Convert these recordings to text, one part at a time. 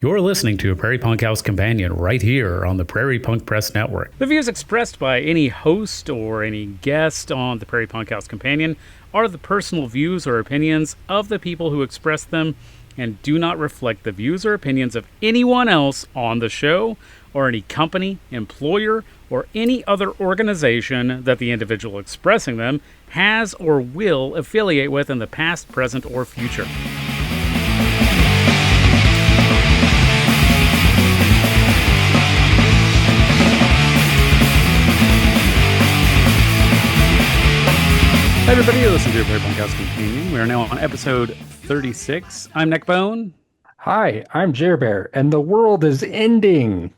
You're listening to a Prairie Punk House Companion right here on the Prairie Punk Press Network. The views expressed by any host or any guest on the Prairie Punk House Companion are the personal views or opinions of the people who express them and do not reflect the views or opinions of anyone else on the show or any company, employer, or any other organization that the individual expressing them has or will affiliate with in the past, present, or future. Hi everybody, you're listening to Prairie Punk House Companion. We are now on episode 36. I'm Neckbone. Hi, I'm Jerbear, and the world is ending.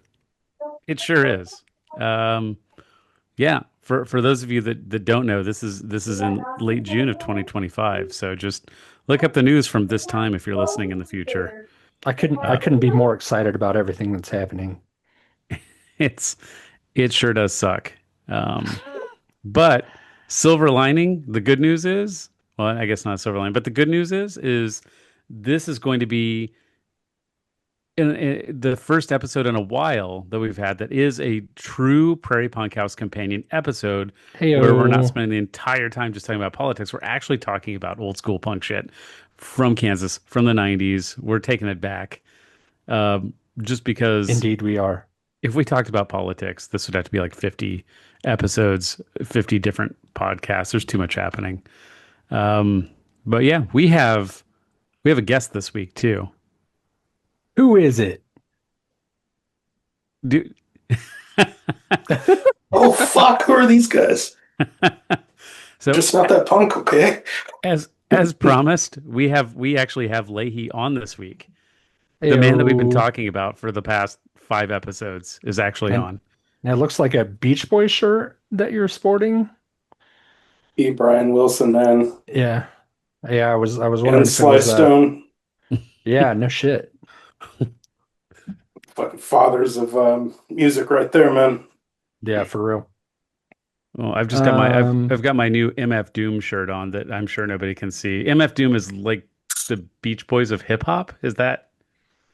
It sure is. Yeah, for those of you that don't know, this is in late June of 2025. So just look up the news from this time if you're listening in the future. I couldn't be more excited about everything that's happening. It sure does suck. But silver lining, the good news is, well, I guess not silver lining, but the good news is this is going to be in the first episode in a while that we've had that is a true Prairie Punk House Companion episode where we're not Heyo. spending the entire time just talking about politics. We're actually talking about old school punk shit from Kansas, from the 90s. We're taking it back. Just because Indeed we are. if we talked about politics, this would have to be like 50 episodes, 50 different podcasts. There's too much happening. But yeah, we have a guest this week too. Who is it? Do, Oh fuck, who are these guys? so Just not that punk, okay? as promised, we actually have Leahy on this week. The man that we've been Heyo. talking about for the past 5 episodes is actually And on. it looks like a Beach Boy shirt that you're sporting. E. Brian Wilson, man. Yeah. Yeah, I was wondering And if it Sly was Stone, yeah, no shit. fucking fathers of music right there, man. Yeah, for real. Well, I've just got my Um I've got my new MF Doom shirt on that I'm sure nobody can see. MF Doom is like the Beach Boys of hip hop. Is that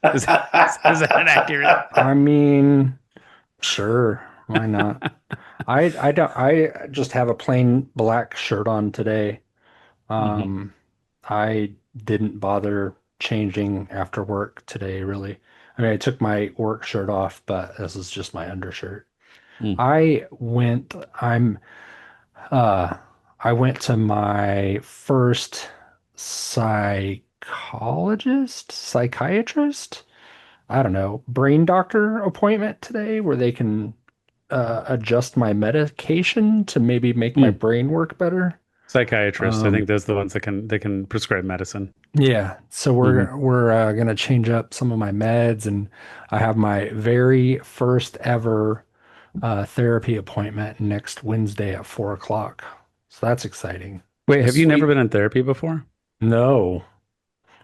accurate? I mean, sure, why not? I just have a plain black shirt on today. hmm Um, I didn't bother changing after work today, really. I mean, I took my work shirt off, but this is just my undershirt. Mm. I went, I'm, uh, I went to my first psychiatrist, I don't know, brain doctor appointment today where they can adjust my medication to maybe make my Mm. brain work better. Psychiatrists, I Um, think those are the ones that can prescribe medicine. Yeah, so hmm we're gonna change up some of my meds, and I have my very first ever therapy appointment next Wednesday at 4 o'clock. So that's exciting. Wait, have you never Sweet. been in therapy before? No,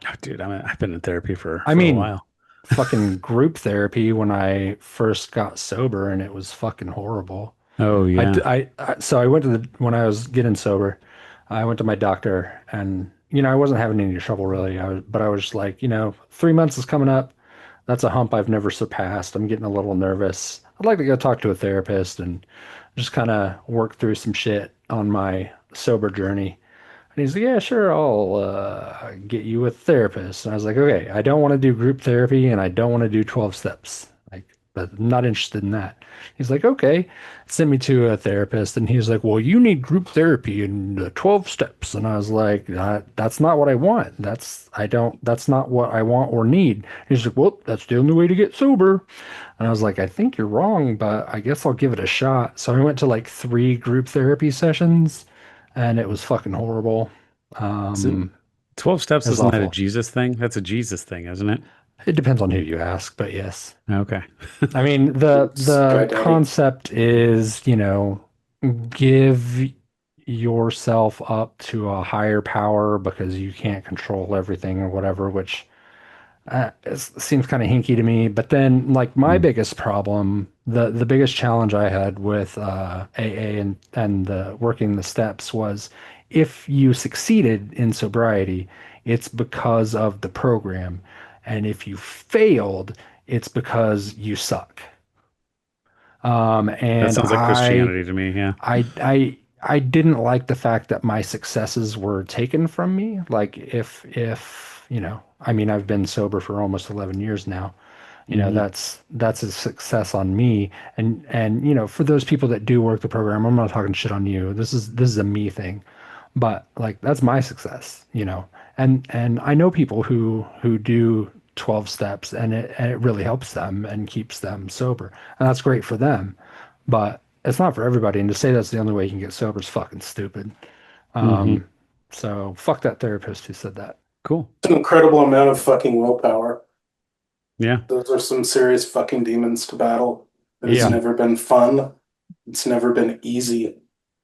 Oh, dude, I've been in therapy for I for a mean while. fucking group therapy when I first got sober, and it was fucking horrible. Oh yeah. So I went to the when I was getting sober, I went to my doctor, and I wasn't having any trouble really. But I was just like, 3 months is coming up. That's a hump I've never surpassed. I'm getting a little nervous. I'd like to go talk to a therapist and just kind of work through some shit on my sober journey. And he's like, yeah, sure, I'll get you a therapist. And I was like, okay, I don't want to do group therapy and I don't want to do 12 steps. Like, but I'm not interested in that. He's like, okay, send me to a therapist. And he's like, well, you need group therapy and 12 steps. And I was like, that's not what I want. That's not what I want or need. He's like, well, that's the only way to get sober. And I was like, I think you're wrong, but I guess I'll give it a shot. So I went to like 3 group therapy sessions and it was fucking horrible. So Um, 12 it steps, was isn't that a awful. Jesus thing? That's a Jesus thing, isn't it? It depends on who you ask, but yes. Okay. I mean, the Guy the Daddy. concept is, give yourself up to a higher power because you can't control everything or whatever, which seems kind of hinky to me. But then, like, my Mm. biggest problem, the biggest challenge I had with AA and the working the steps was if you succeeded in sobriety, it's because of the program. And if you failed, it's because you suck. That And sounds like Christianity to me. Yeah. I didn't like the fact that my successes were taken from me. Like if, I mean, I've been sober for almost 11 years now. Hmm. That's a success on me. And for those people that do work the program, I'm not talking shit on you. This is a me thing. But like that's my success, And I know people who do 12 steps and it really helps them and keeps them sober. And that's great for them. But it's not for everybody. And to say that's the only way you can get sober is fucking stupid. Hmm. So fuck that therapist who said that. Cool. It's an incredible amount of fucking willpower. Yeah. Those are some serious fucking demons to battle. It has Yeah. never been fun. It's never been easy.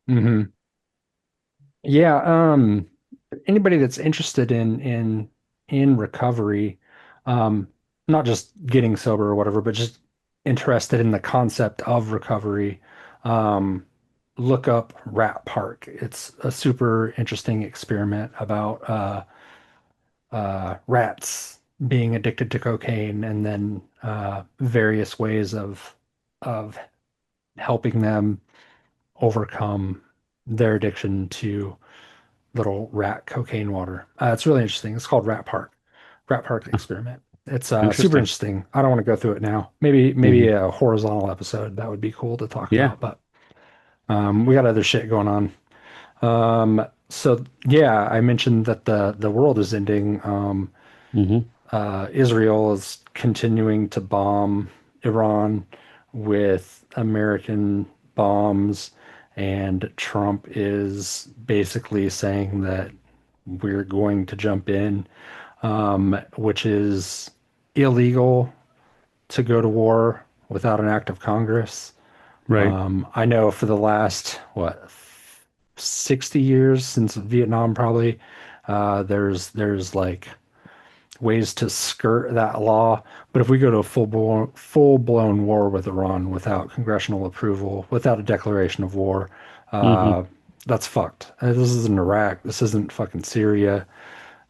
Hmm. Yeah. Anybody that's interested in recovery, um, not just getting sober or whatever, but just interested in the concept of recovery, um, look up Rat Park. It's a super interesting experiment about rats being addicted to cocaine and then various ways of helping them overcome their addiction to little rat cocaine water. It's really interesting. It's called Rat Park Huh. Experiment. It's super Interesting. interesting. I don't want to go through it now. Maybe Hmm. a horizontal episode that would be cool to talk Yeah. about, but we got other shit going on. So yeah, I mentioned that the world is ending. Hmm. Israel is continuing to bomb Iran with American bombs, and Trump is basically saying that we're going to jump in, which is illegal to go to war without an act of Congress. Right. I know for the last, what, 60 years since Vietnam, probably, there's like ways to skirt that law. But if we go to a full blown war with Iran without congressional approval, without a declaration of war, Hmm. uh, that's fucked. This isn't Iraq. This isn't fucking Syria.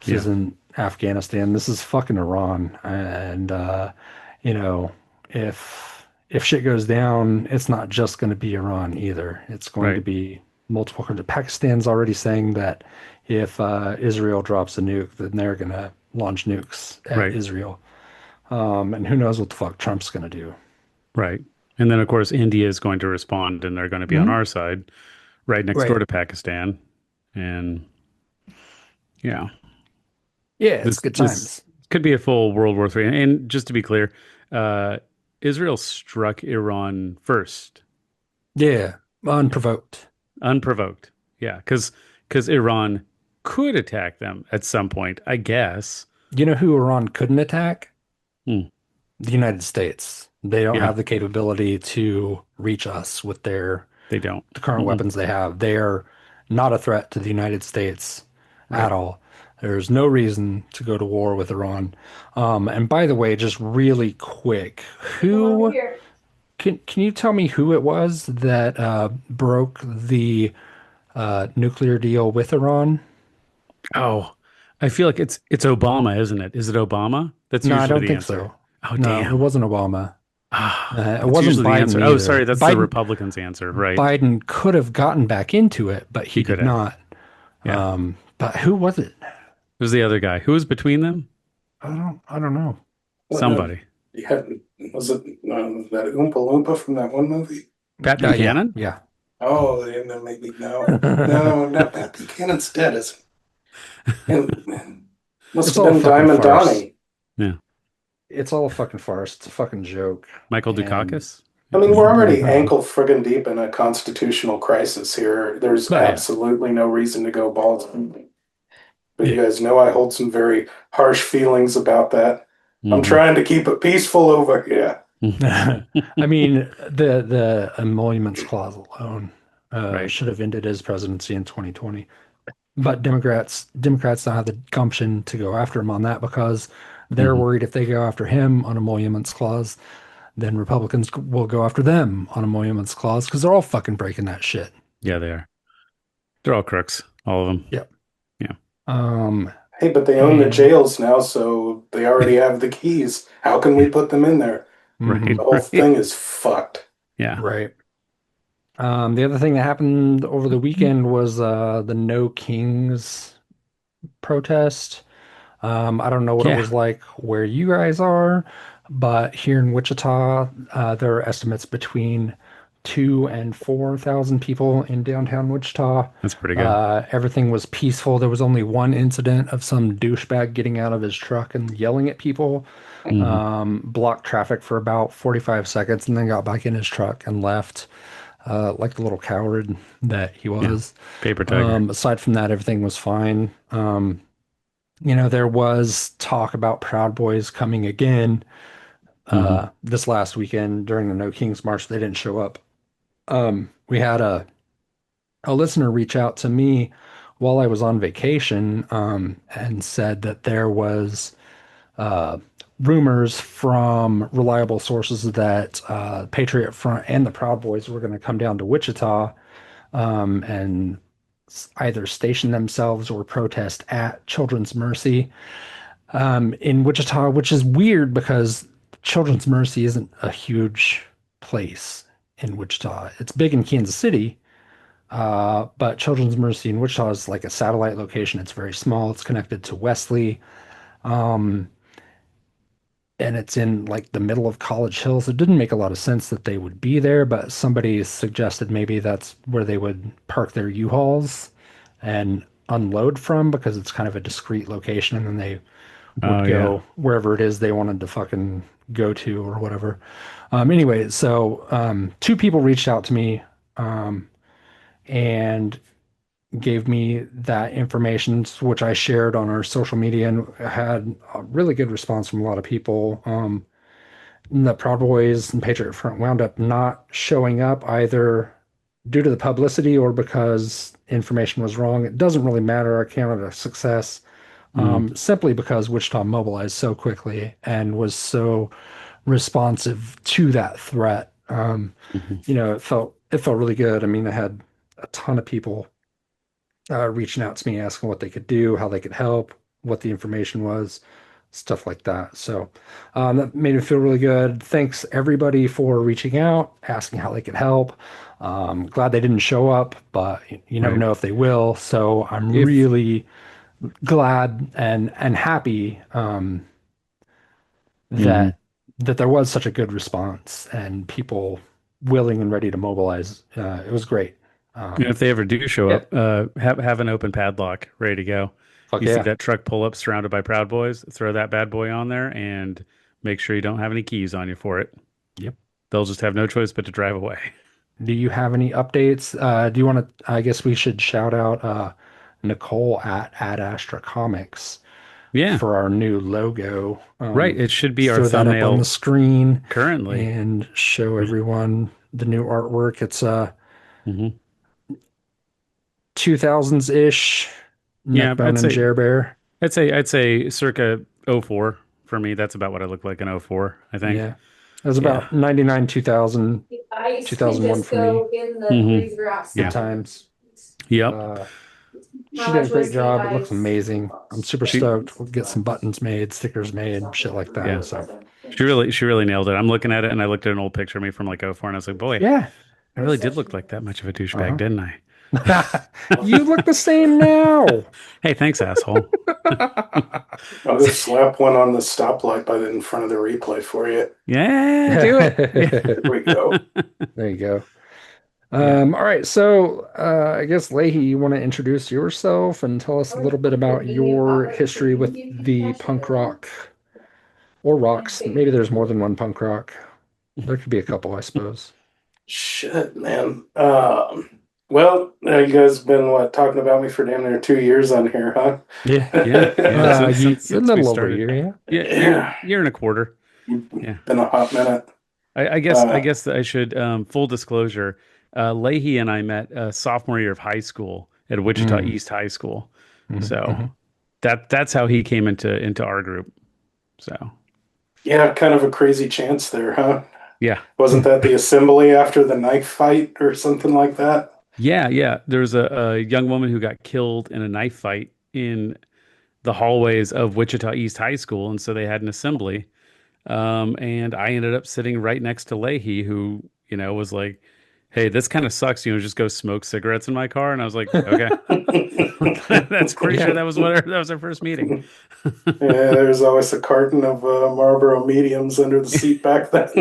This Yeah. isn't Afghanistan. This is fucking Iran. And you know, if shit goes down, it's not just going to be Iran either. It's going to Right. be multiple countries. Pakistan's already saying that if Israel drops a nuke, then they're going to launch nukes at Right. Israel. And who knows what the fuck Trump's going to do. Right. And then, of course, India is going to respond and they're going to be on Hmm. our side, right next door Right. to Pakistan. And yeah, Yeah, it's this good this times. could be a full World War III. And just to be clear, uh, Israel struck Iran first, Yeah, unprovoked. unprovoked. Yeah, because Iran could attack them at some point, I guess. You know who Iran couldn't attack? Hmm. The United States. They don't Yeah, have the capability to reach us with they don't. the current Mm-mm. weapons they have. They are not a threat to the United States at Right. all. There's no reason to go to war with Iran. And by the way, just really quick, who can you tell me who it was that broke the nuclear deal with Iran? Oh, I feel like it's Obama, isn't it? Is it Obama? That's No, I usually don't the think answer. so. Oh, No, it damn. wasn't Obama. It That's wasn't usually the Biden answer. Oh, sorry, either. that's the Republicans' answer, right? Biden could have gotten back into it, but he He could did have. not. Yeah. But who was it? Who's the other guy? Who was between them? I don't know. Uh, Somebody. yeah, was it that Oompa Loompa from that one movie? Pat Yeah, Buchanan? yeah. Oh, then maybe no. No, not Pat Buchanan's dead, is he? It must It's have all a been fucking Diamond farce. Donnie. Yeah. It's all a fucking farce. It's a fucking joke. Michael And Dukakis? I Yeah. mean, we're already no. ankle friggin' deep in a constitutional crisis here. There's Oh, yeah. absolutely no reason to go balls. But you Yeah. guys know I hold some very harsh feelings about that. I'm Hmm. trying to keep it peaceful over here. I mean, the emoluments clause alone Right. should have ended his presidency in 2020. But Democrats don't have the gumption to go after him on that because they're Hmm. worried if they go after him on emoluments clause, then Republicans will go after them on emoluments clause because they're all fucking breaking that shit. Yeah, they are. They're all crooks. All of them. Yep. Yeah. Um, Hey, but they own the And jails now, so they already have the keys. How can we put them in there? Right. The whole Right. thing is fucked. Yeah. right. The other thing that happened over the weekend was the No Kings protest. I don't know what it Yeah. was like where you guys are, but here in Wichita, there are estimates between 2 and 4 thousand people in downtown Wichita. That's pretty good. Everything was peaceful. There was only one incident of some douchebag getting out of his truck and yelling at people, Hmm. blocked traffic for about 45 seconds, and then got back in his truck and left, like the little coward that he Yeah. was. Paper tiger. Aside from that, everything was fine. There was talk about Proud Boys coming again Hmm. this last weekend during the No Kings March. They didn't show up. We had a listener reach out to me while I was on vacation, and said that there was uh, rumors from reliable sources that Patriot Front and the Proud Boys were going to come down to Wichita, and either station themselves or protest at Children's Mercy in Wichita, which is weird because Children's Mercy isn't a huge place in Wichita. It's big in Kansas City, but Children's Mercy in Wichita is like a satellite location. It's very small. It's connected to Wesley, and it's in like the middle of College Hills. It didn't make a lot of sense that they would be there, but somebody suggested maybe that's where they would park their U-Hauls and unload from because it's kind of a discrete location, and then they would Oh yeah. go wherever it is they wanted to fucking go to or whatever. Anyway, so two people reached out to me, and gave me that information, which I shared on our social media and had a really good response from a lot of people. The Proud Boys and Patriot Front wound up not showing up either due to the publicity or because information was wrong. It doesn't really matter. I count it a success, Hmm. simply because Wichita mobilized so quickly and was so responsive to that threat. Hmm. It felt really good. I mean, I had a ton of people reaching out to me, asking what they could do, how they could help, what the information was, stuff like that. So that made me feel really good. Thanks everybody for reaching out, asking how they could help. Glad they didn't show up, but you never Right. know if they will. So I'm If really glad and happy, hmm that there was such a good response and people willing and ready to mobilize. It was great. if they ever do show Yeah, up, have an open padlock ready to go. fuck You see yeah. that truck pull up surrounded by Proud Boys, throw that bad boy on there and make sure you don't have any keys on you for it. Yep. They'll just have no choice but to drive away. Do you have any updates? Do you want to? I guess we should shout out Nicole at Ad Astra Comix Yeah, for our new logo. right. It should be our Throw that up on the thumbnail screen currently. and show everyone the new artwork. It's Hmm. 2000s ish Yeah, Neckbone and Jerbear. I'd say circa '04 for me. That's about what I look like in '04, I think. Yeah, it was Yeah. about 99, 2000, The ice can 2001 just for me. go in the Hmm. freezer Good Yeah. outside. times. Yep. Uh, she How did a much great was the job. It looks ice? amazing. I'm super She stoked. We'll get some buttons made, stickers made, shit like yeah. that. So She really nailed it. I'm looking at it and I looked at an old picture of me from like '04 and I was like, boy, yeah. I really did look like that much of a douchebag, Uh-huh. didn't I? You look the same now. Hey, thanks, asshole. I'll just slap one on the stoplight by in front of the replay for you. Yeah, do it. There we go. There you go. Yeah. All right. So I guess Leahy, you want to introduce yourself and tell us a little bit about your history with the punk rock or rocks. Maybe there's more than one punk rock. There could be a couple, I suppose. Shit, man. Well, you guys been talking about me for damn near 2 years on here, huh? Yeah. Yeah. Since A we little over a started. year, yeah. Yeah, Yeah. year and a quarter. Yeah. Been a hot minute. I guess I should full disclosure. Leahy and I met sophomore year of high school at Wichita Mm. East High School. Mhm, So mhm. that's how he came into our group. So Yeah, kind of a crazy chance there, huh? yeah. Wasn't that the assembly after the knife fight or something like that? Yeah. There's a young woman who got killed in a knife fight in the hallways of Wichita East High School, and so they had an assembly. And I ended up sitting right next to Leahy, who, was like, "Hey, this kind of sucks. Just go smoke cigarettes in my car." And I was like, "Okay." That's pretty sure Yeah. that was our first meeting. Yeah, there was always a carton of Marlboro mediums under the seat back then.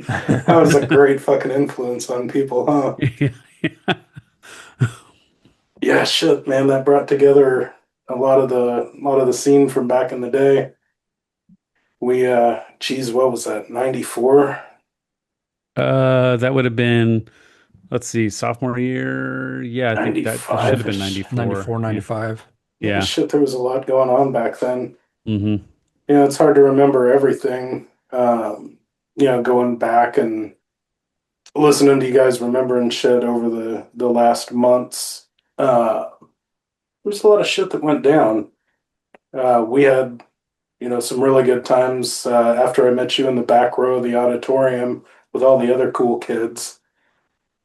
That was a great fucking influence on people, huh? Yeah, shit, man, that brought together a lot of the scene from back in the day. We geez, what was that? 94? That would have been, let's see, sophomore year. Yeah, I think that should have been 95-ish. 94. 94, Yeah. 95. Yeah, Yeah. shit, there was a lot going on back then. Hmm. It's hard to remember everything. Going back and listening to you guys remembering shit over the last months. There's a lot of shit that went down. We had, some really good times after I met you in the back row of the auditorium with all the other cool kids.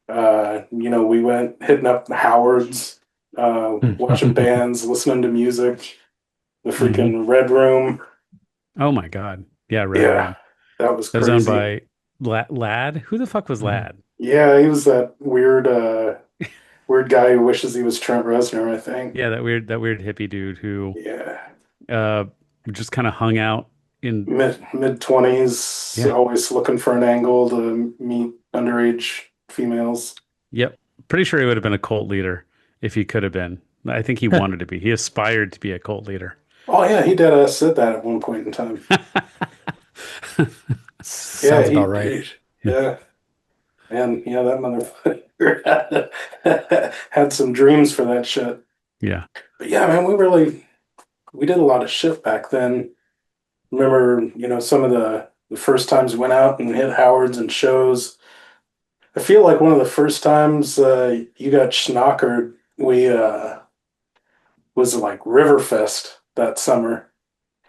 We went hitting up the Howards, watching bands, listening to music, the Hmm. freaking Red Room. Oh my God. Yeah, Red Yeah, Room. that was That was owned crazy. by Lad. Who the fuck was Mhm. Lad? Yeah, he was that weird guy who wishes he was Trent Reznor, I think. Yeah, that weird hippie dude who Yeah. uh just kind of hung out in. Mid 20s, Yeah. always looking for an angle to meet underage females. Yep. Pretty sure he would have been a cult leader if he could have been. I think he wanted to be. He aspired to be a cult leader. Oh yeah, he dead ass said that at one point in time. Yeah, Sounds he about right. did. Yeah, and yeah, that motherfucker had some dreams for that shit. Yeah. But yeah, man, we did a lot of shit back then. Remember, some of the first times we went out and hit Howard's and shows. I feel like one of the first times you got schnockered, we was like Riverfest that summer.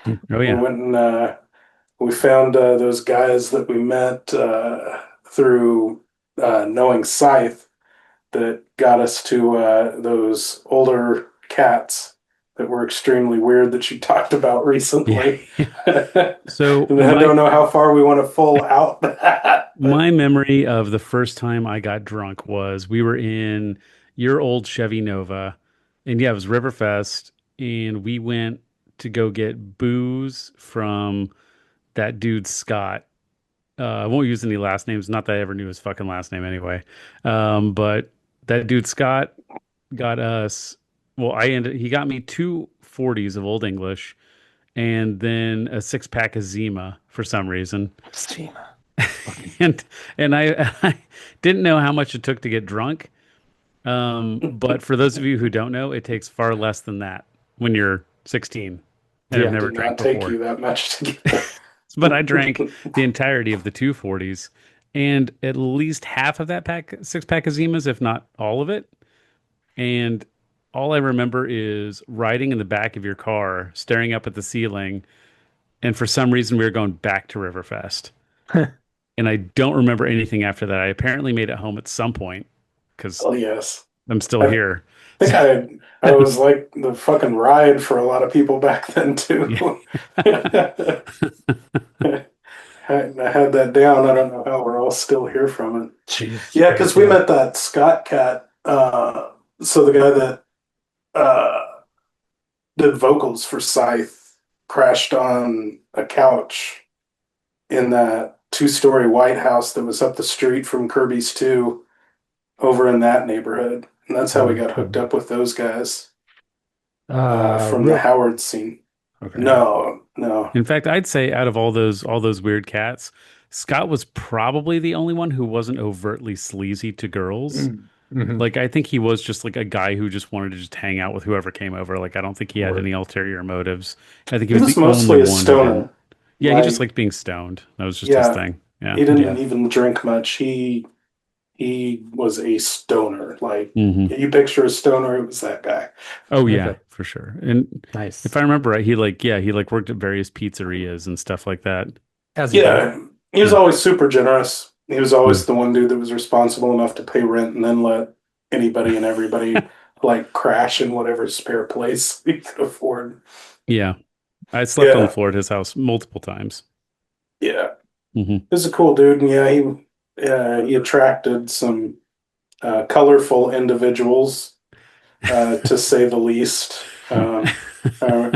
Oh We yeah. went and we found those guys that we met through knowing Scythe that got us to those older cats that were extremely weird that you talked about Yeah. recently. So And I my don't know how far we want to full out that, but my memory of the first time I got drunk was we were in your old Chevy Nova, and yeah, it was Riverfest, and we went to go get booze from that dude Scott. I won't use any last names. Not that I ever knew his fucking last name anyway. But that dude Scott got us. Well, he got me two 40s of Old English and then a six pack of Zima for some reason. Steam. Fucking And I didn't know how much it took to get drunk. But for those of you who don't know, it takes far less than that when you're 16 and have Yeah. it never did drank not take before. you that much to get there. But I drank the entirety of the 240s and at least half of that six pack of Zimas, if not all of it. And all I remember is riding in the back of your car, staring up at the ceiling. And for some reason, we were going back to Riverfest. And I don't remember anything after that. I apparently made it home at some point because Oh yes. I'm still I here. think I was like the fucking ride for a lot of people back then too. Yeah. I had that down. I don't know how we're all still here from it. Jesus Yeah, because Christ, we yeah. met that Scott cat. So the guy that uh, did vocals for Scythe crashed on a couch in that two-story White House that was up the street from Kirby's 2 over in that neighborhood. And that's how we got hooked up with those guys from the Real Howard scene. okay. No, no. In fact, I'd say out of all those weird cats, Scott was probably the only one who wasn't overtly sleazy to girls. Mm-hmm. Like I think he was just like a guy who just wanted to just hang out with whoever came over. Like I don't think he had Word. any ulterior motives. I think he He was was the only mostly a one who didn't. stoner. Yeah, he just Like, liked being stoned. That was just his yeah, thing. Yeah. he didn't Yeah. even drink much. He was a stoner. Like, Hmm. you picture a stoner, it was that guy. Oh yeah, Okay. for sure. And if Nice. I remember right, he like worked at various pizzerias and stuff like that. As you do. Yeah, he was Yeah. always super generous. He was Mm. always the one dude that was responsible enough to pay rent and then let anybody and everybody like crash in whatever spare place he could afford. Yeah. I slept on the Yeah, floor at his house multiple times. yeah. Hmm. He's a cool dude, and yeah, he attracted some colorful individuals, to say the least. I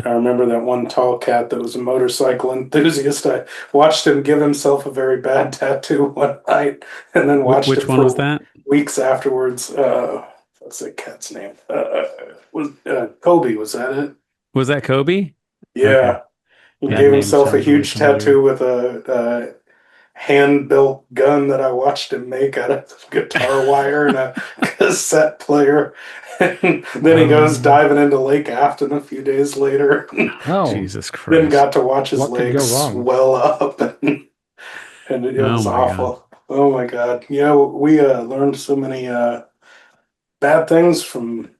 remember that one tall cat that was a motorcycle enthusiast. I watched him give himself a very bad tattoo one night, and then watched Which him one was for that? weeks afterwards. What's that cat's name? Was Kobe? Was that it? Was that Kobe? Okay. Yeah, he That gave name himself a sounds really huge familiar. tattoo with a hand-built gun that I watched him make out of guitar wire and a cassette player. And then he goes Um, diving into Lake Afton a few days later. oh, Jesus Then Christ. got to watch his what could go legs wrong? swell up, and it Oh was my God. awful. Oh my God. Yeah, we learned so many bad things from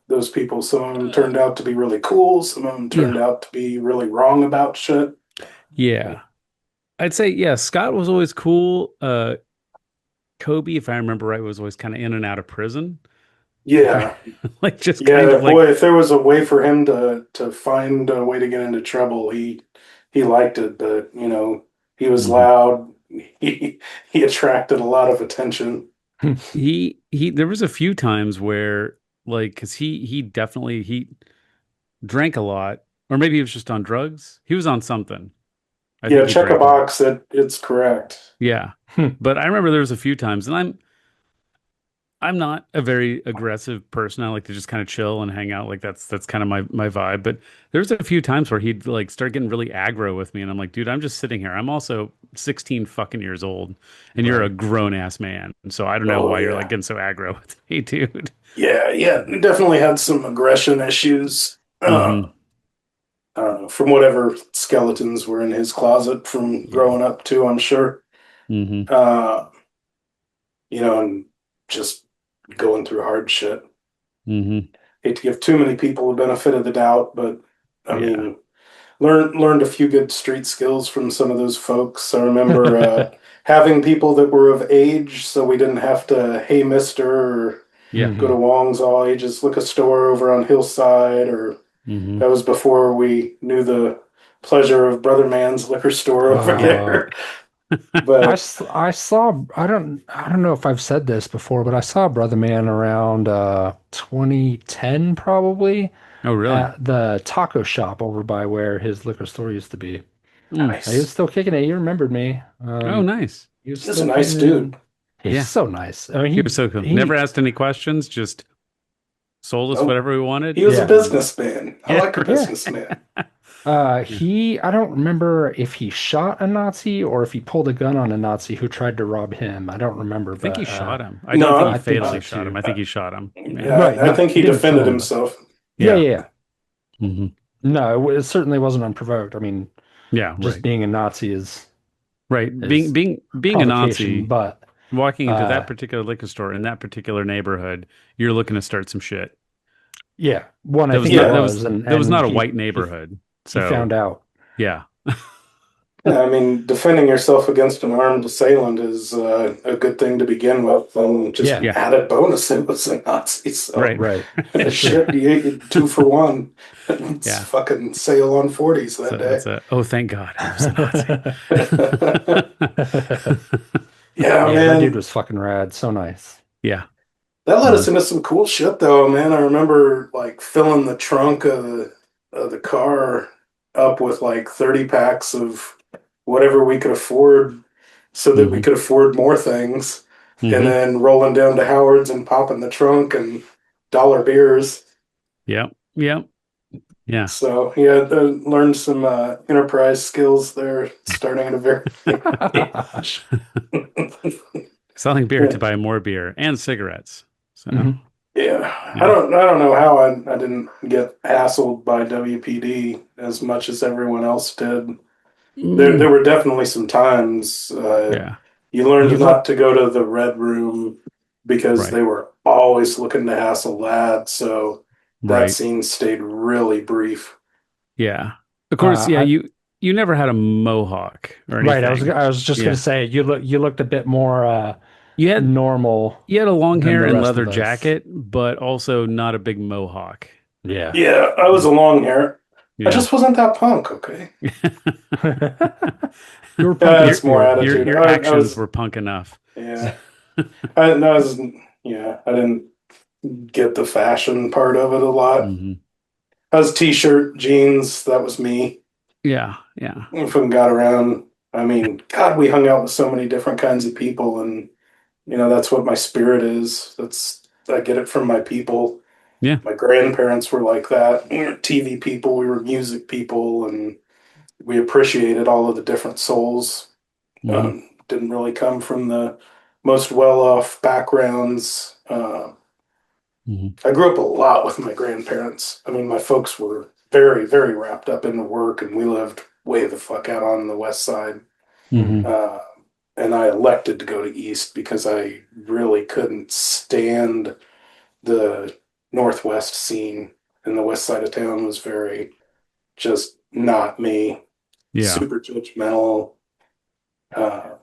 those people. Some of them turned out to be really cool. Some of them turned Yeah. out to be really wrong about shit. Yeah. I'd say, yeah, Scott was always cool. Kobe, if I remember right, was always kind of in and out of prison. Yeah. Like just kind Yeah, of like, boy, if there was a way for him to find a way to get into trouble, he liked it, but he was mhm. loud. He attracted a lot of attention. He there was a few times where like cuz he definitely he drank a lot or maybe he was just on drugs. He was on something. I Yeah, think he check a drank a lot. box that it's correct. Yeah. But I remember there was a few times and I'm not a very aggressive person. I like to just kind of chill and hang out. Like that's kind of my vibe. But there's a few times where he'd like start getting really aggro with me, and I'm like, dude, I'm just sitting here. I'm also 16 fucking years old, and you're a right. grown ass man. So I don't know Oh why you're like yeah. getting so aggro with me, dude. Yeah, yeah. He definitely had some aggression issues. Hmm. I don't know, from whatever skeletons were in his closet from Yeah. growing up too, I'm sure. Hmm. Uh, and just going through hard shit. Hmm. Hate to give too many people the benefit of the doubt, but I Yeah. mean, learned a few good street skills from some of those folks. I remember having people that were of age, so we didn't have to, hey, mister, or Yeah. go to Hmm. Wong's all ages, look a store over on Hillside, or Hmm. that was before we knew the pleasure of Brother Man's liquor store over Yeah. there. But I saw I don't know if I've said this before, but I saw Brother Man around 2010 probably Oh, really? at the taco shop over by where his liquor store used to be. Mm. He was nice. still kicking it. He remembered me. Oh, nice. He was He's a still nice putting dude. in. He's Yeah. so nice. I He was mean, so cool. Never asked any questions, just sold us Oh, whatever we wanted. he was a yeah. And businessman. I yeah, like a right. Yeah. businessman. Yeah. I don't remember if he shot a Nazi or if he pulled a gun on a Nazi who tried to rob him. I don't remember, I think he but shot him. I don't think he No, I think fatally so shot him. too. I think he shot him. Yeah. Right. I No, think he he didn't kill defended him, but himself. yeah, Yeah. yeah, yeah. Hmm. No, it certainly wasn't unprovoked. I mean, Yeah, just right. being a Nazi is Right. Being is being a provocation, Nazi, but walking into uh that particular liquor store in that particular neighborhood, you're looking to start some shit. yeah, one I That was think he not Yeah. was, that was and not a white neighborhood. he found So out. yeah. Yeah, I mean, defending yourself against an armed assailant is a good thing to begin with, and just Yeah, Yeah. added bonus it was a Nazi. So Right. right, for sure. shit, you 2 for 1. It's Yeah. fucking sale on 40s that So day. it's a oh thank God he was a Nazi. Yeah, Yeah, that dude man. was fucking rad. So nice. Yeah. That led us Mhm. into some cool shit though, man. I remember like filling the trunk of the car up with like 30 packs of whatever we could afford so that we Mhm. could afford more things. And Mhm. then rolling down to Howard's and popping the trunk and dollar beers. Yep. Yep. Yeah. So yeah, learned some enterprise skills there starting at a very young age. Selling beer to buy more beer and cigarettes. So Mhm. Yeah, yeah. I don't know how I didn't get hassled by WPD as much as everyone else did. There Mm. were definitely some times Yeah. you learned You not look to go to the red room because Right. they were always looking to hassle lads. So that Right. scene stayed really brief. Yeah. Of course, yeah, I you never had a mohawk or right. anything. I was just gonna Yeah. say you looked a bit more. You had normal. you had a long than hair the and rest leather of us. jacket, but also not a big mohawk. Yeah. Yeah, I was a long hair. Yeah. I just wasn't that punk, okay? You were That's punking more spirit. attitude. Your I actions was, were punk enough. yeah. I didn't get the fashion part of it a lot. Hmm. I was t-shirt, jeans, that was me. Yeah, yeah. If we got around, I mean, God, we hung out with so many different kinds of people, and that's what my spirit is. I get it from my people. Yeah. My grandparents were like that. We were TV people, we were music people, and we appreciated all of the different souls. Hmm. Didn't really come from the most well-off backgrounds. Hmm. I grew up a lot with my grandparents. I mean, my folks were very, very wrapped up in the work, and we lived way the fuck out on the west side. Mhm. Uh, and I elected to go to East because I really couldn't stand the Northwest scene. And the west side of town was very just not me. Yeah. Super judgmental. Uh,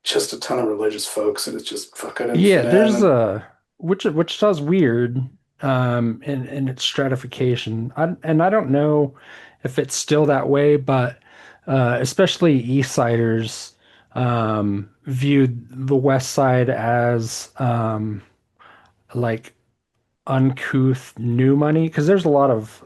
just a ton of religious folks, and it's just fuck. I didn't Yeah, fit there's in. Wichita's weird in its stratification. I don't know if it's still that way, but especially East Siders viewed the West Side as like uncouth new money because there's a lot of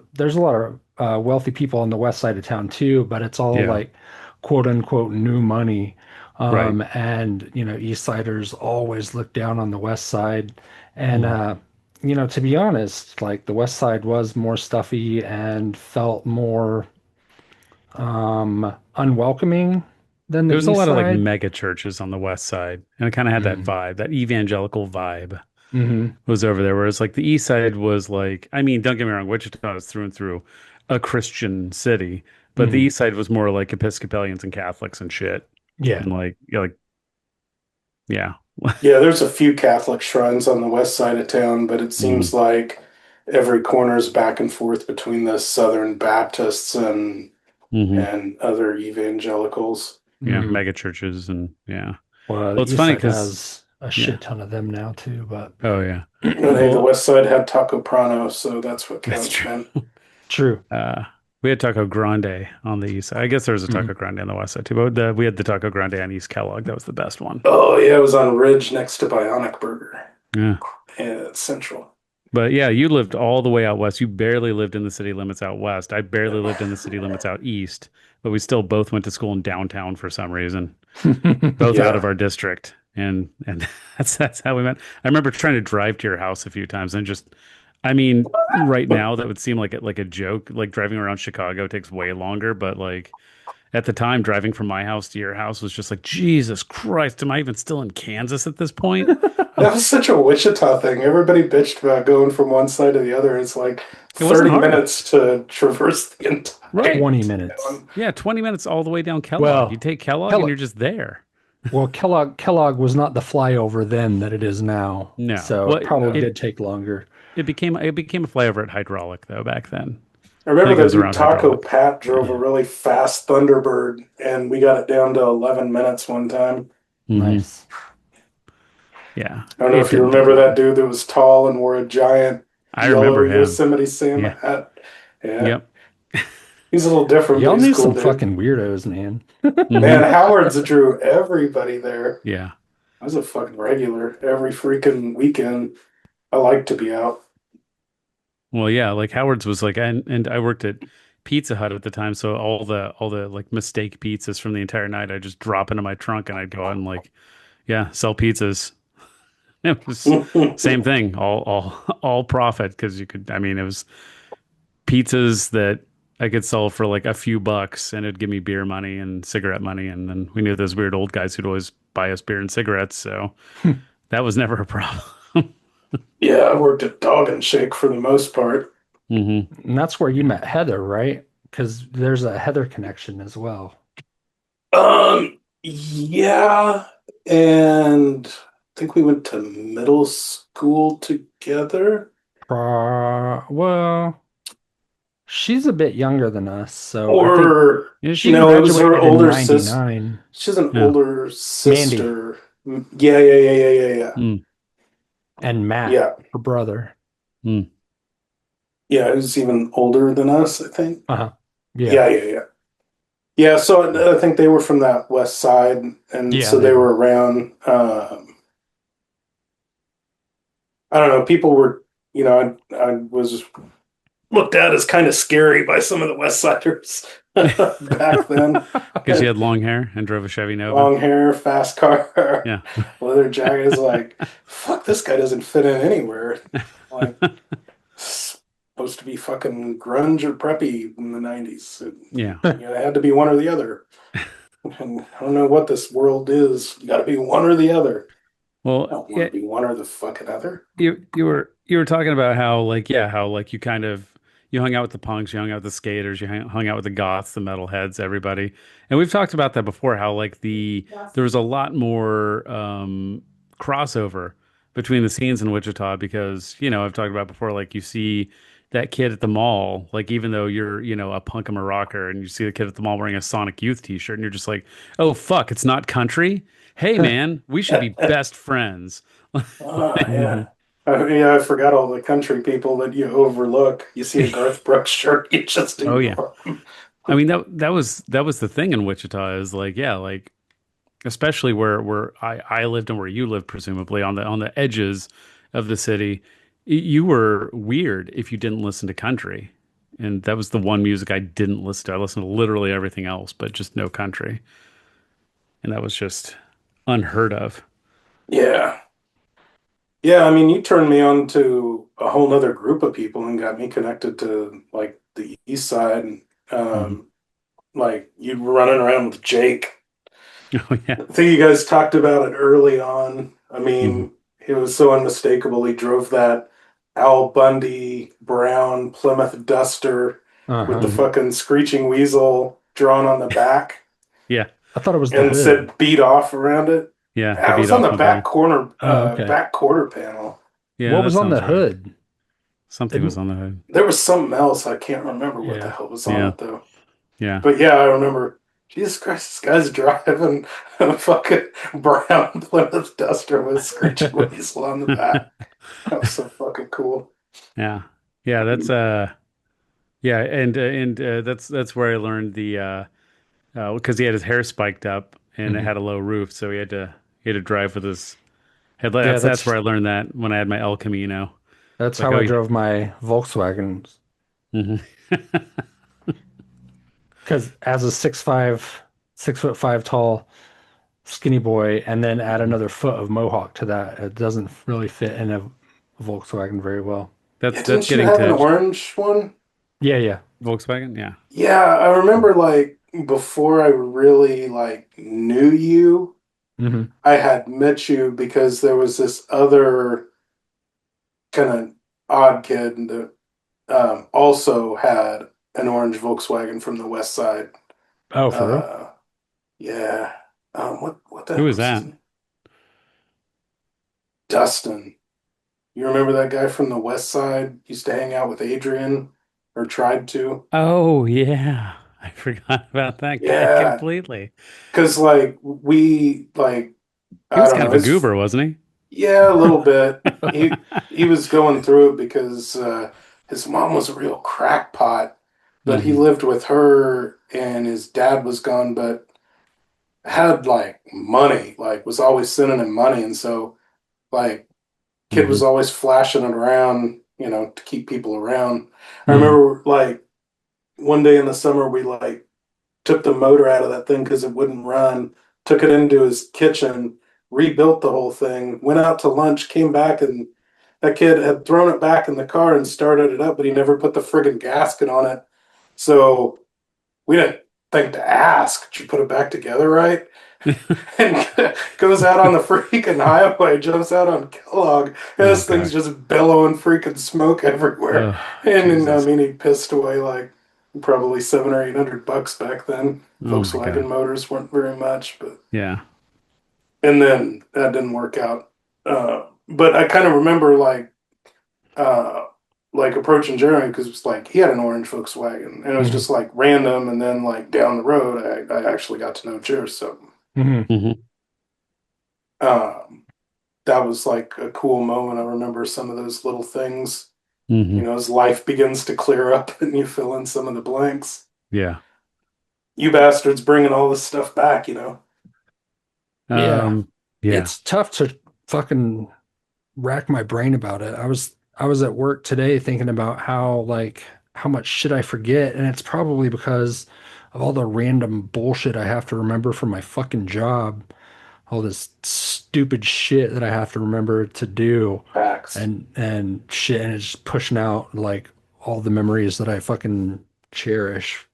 wealthy people on the west side of town too, but it's all Yeah. like quote unquote new money. Right. And East Siders always look down on the west side. And Mhm. to be honest, like the west side was more stuffy and felt more unwelcoming than the There was a east lot of like side. mega churches on the west side, and it kind of had that vibe, that evangelical vibe Mm-hmm. was over there. Whereas like the east side was like, I mean, don't get me wrong, Wichita is through and through a Christian city, but the Hmm. east side was more like Episcopalians and Catholics and shit. Yeah. And like, yeah. Yeah, there's a few Catholic shrines on the west side of town, but it Hmm. seems like every corner is back and forth between the Southern Baptists and Hmm. other evangelicals. Yeah. Hmm. Mega churches. And yeah. Well, Well, the it's east funny side because, has a yeah. shit ton of them now too, but Oh, yeah. And hey, the Well, west side had Taco Prano, so that's what that's counts, true. man. true. Uh, we had Taco Grande on the east side. I guess there was a Mhm. Taco Grande on the west side too, but we had the Taco Grande on East Kellogg. That was the best one. Oh yeah, it was on Ridge next to Bionic Burger. Yeah. Yeah, it's central. But yeah, you lived all the way out west. You barely lived in the city limits out west. I barely lived in the city limits out east, but we still both went to school in downtown for some reason, both out of Yeah. our district. And that's how we met. I remember trying to drive to your house a few times and just I mean, right now that would seem like a joke. Like driving around Chicago takes way longer, but like at the time driving from my house to your house was just like, Jesus Christ, am I even still in Kansas at this point? That was such a Wichita thing. Everybody bitched about going from one side to the other. It's like It wasn't 30 hard. minutes to traverse the entire Right. 20 minutes. town. Yeah, 20 minutes all the way down Kellogg. You Well, take Kellogg and Kellogg, you're just there. Kellogg was not the flyover then that it is now. No. So Well, it probably No. did take longer. it became a flyover at Hydraulic though back then. I I remember think it that was dude around Taco Hydraulic. Pat drove a really fast Thunderbird, and we got it down to 11 minutes one time. Hmm. Nice. Yeah. I don't know It if you didn't take remember that long. dude that was tall and wore a giant I yellow remember him. Yosemite Sam Yeah. hat. Yeah, Yep. he's a little different, but Y'all he's knew cool, some dude. fucking weirdos, man. Man, Hmm. Howard's drew everybody there. Yeah. I was a fucking regular every freaking weekend. I like to be out. Well, yeah, like Howard's was like and I worked at Pizza Hut at the time, so all the like mistake pizzas from the entire night I just drop into my trunk and I'd go out and like, yeah, sell pizzas. It was same thing, all profit because you could I mean it was pizzas that I could sell for like a few bucks and it'd give me beer money and cigarette money. And then we knew those weird old guys who'd always buy us beer and cigarettes. So that was never a problem. Yeah, I worked at Dog and Shake for the most part. Hmm. And that's where you met Heather, right? Because there's a Heather connection as well. Yeah, and I think we went to middle school together. Well, she's a bit younger than us, so I think Or Yeah, she no, it was her graduated in older sister. 99. She's an yeah. older Mandy. sister. Yeah. Mm, And Matt, Yeah. her brother. mm. Yeah, who's even older than us, I think. Uh-huh. Yeah. Yeah. Yeah, so I think they were from that west side, and Yeah, so they they were. were around. I don't know. People were, I was looked at as kind of scary by some of the West Siders back then. Because you had long hair and drove a Chevy Nova. Long hair, fast car, Yeah. leather jacket. Is like, fuck, this guy doesn't fit in anywhere. Like, supposed to be fucking grunge or preppy in the 90s. Yeah. It had to be one or the other. And I don't know what this world is. You got to be one or the other. I Well, don't want yeah, to be one or the fucking other. you were talking about how like how like you kind of you hung out with the punks, you hung out with the skaters, you hung out with the goths, the metalheads, everybody. And we've talked about that before, how like there was a lot more crossover between the scenes in Wichita because, I've talked about before, like you see that kid at the mall, like even though you're, a punk and a rocker and you see the kid at the mall wearing a Sonic Youth t-shirt and you're just like, "Oh fuck, it's not country. Hey man, we should be best friends." Oh, yeah. Yeah, I forgot all the country people that you overlook. You see a Garth Brooks shirt, you just Oh yeah. ignore them. I mean that was the thing in Wichita is like like especially where I lived and where you lived presumably on the edges of the city, you were weird if you didn't listen to country. And that was the one music I didn't listen to. I listened to literally everything else, but just no country. And that was just unheard of. Yeah. Yeah, I mean, you turned me on to a whole nother group of people and got me connected to like the East Side. Hmm. Um, like you were running around with Jake. Oh yeah. I think you guys talked about it early on. I Hmm. mean, it was so unmistakable. He drove that Al Bundy brown Plymouth Duster with Uh-huh. the Hmm. fucking screeching weasel drawn on the back Yeah. I thought it was the and hood. said beat off around it. Yeah. The Yeah, it beat was on off the back mobile. corner, Oh, okay. back quarter panel. Yeah, What that was on the sounds right. hood? Something was It, on the hood. There was something else. I can't remember what the yeah. hell was on Yeah. it though. Yeah. But yeah, I remember. Jesus Christ, this guy's driving a fucking brown Plymouth Duster with a screeching weasel on the back. That was so fucking cool. Yeah. Yeah, that's yeah, and that's where I learned the because he had his hair spiked up and it Mhm. had a low roof, so he had to drive with his headlight. Yeah, That's where I learned that when I had my El Camino. that's Like, how oh, I drove my Volkswagen. hmm. Because as a 6'5", 6'5" tall skinny boy, and then add another foot of mohawk to that, it doesn't really fit in a Volkswagen very well. Yeah, That's didn't you getting have an to orange one? Yeah. Volkswagen. Yeah. Yeah, I remember like before I really like knew you, Hmm. I had met you because there was this other kind of odd kid that also had an orange Volkswagen from the west side. Oh, for real? Uh, yeah. What the Who hell was was his that? name? Dustin. You remember that guy from the west side? Used to hang out with Adrian, or tried to. Oh yeah, I forgot about that guy Yeah, completely. because like we like He I was don't kind know. of a goober, wasn't Yeah, a little bit. he? He was going through it because his mom was a real crackpot, but he Hmm. lived with her and his dad was gone, but had like money, like was always sending him money, and so like kid was Hmm. always flashing it around, to keep people around. I Hmm. remember like one day in the summer we like took the motor out of that thing because it wouldn't run, took it into his kitchen, rebuilt the whole thing, went out to lunch, came back, and that kid had thrown it back in the car and started it up, but he never put the friggin' gasket on it. So we didn't think to ask, did you put it back together right? And goes out on the freaking highway, jumps out on Kellogg, and Oh this thing's God. just billowing freaking smoke everywhere. Oh And I Jesus. mean, he pissed away like probably 700 or 800 bucks back then. Oh my Volkswagen God. motors weren't very much, but Yeah. and then that didn't work out. But I kind of remember uh, like approaching Jeremy because it was like he had an orange Volkswagen, and it was Hmm. just like random. And then like down the road, I actually got to know Jer. So Hmm. Hmm. Um, that was like a cool moment. I remember some of those little things, Hmm. as life begins to clear up and you fill in some of the blanks. Yeah. You bastards bringing all this stuff back. Yeah. Yeah. It's tough to fucking rack my brain about it. I was at work today thinking about how much shit I forget, and it's probably because of all the random bullshit I have to remember from my fucking job, all this stupid shit that I have to remember to do, Facts. and shit, and it's just pushing out like all the memories that I fucking cherish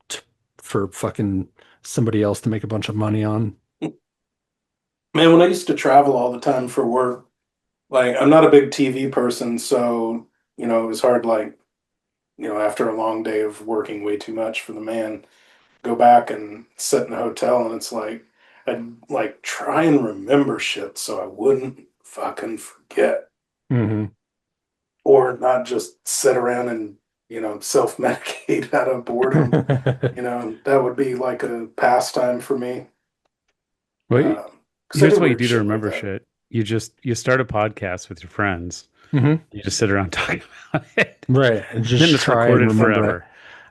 t for fucking somebody else to make a bunch of money on. Man, when I used to travel all the time for work, like I'm not a big TV person, so it was hard, like, after a long day of working way too much for the man, go back and sit in a hotel and it's like I'd like try and remember shit so I wouldn't fucking forget. Hmm. Or not just sit around and, self-medicate out of boredom. That would be like a pastime for me. Well, Because I here's did what you weird do to shit like remember that. shit. You start a podcast with your friends. Hmm. You just sit around talking about it. Right. And Then just it's try and recorded remember it. forever.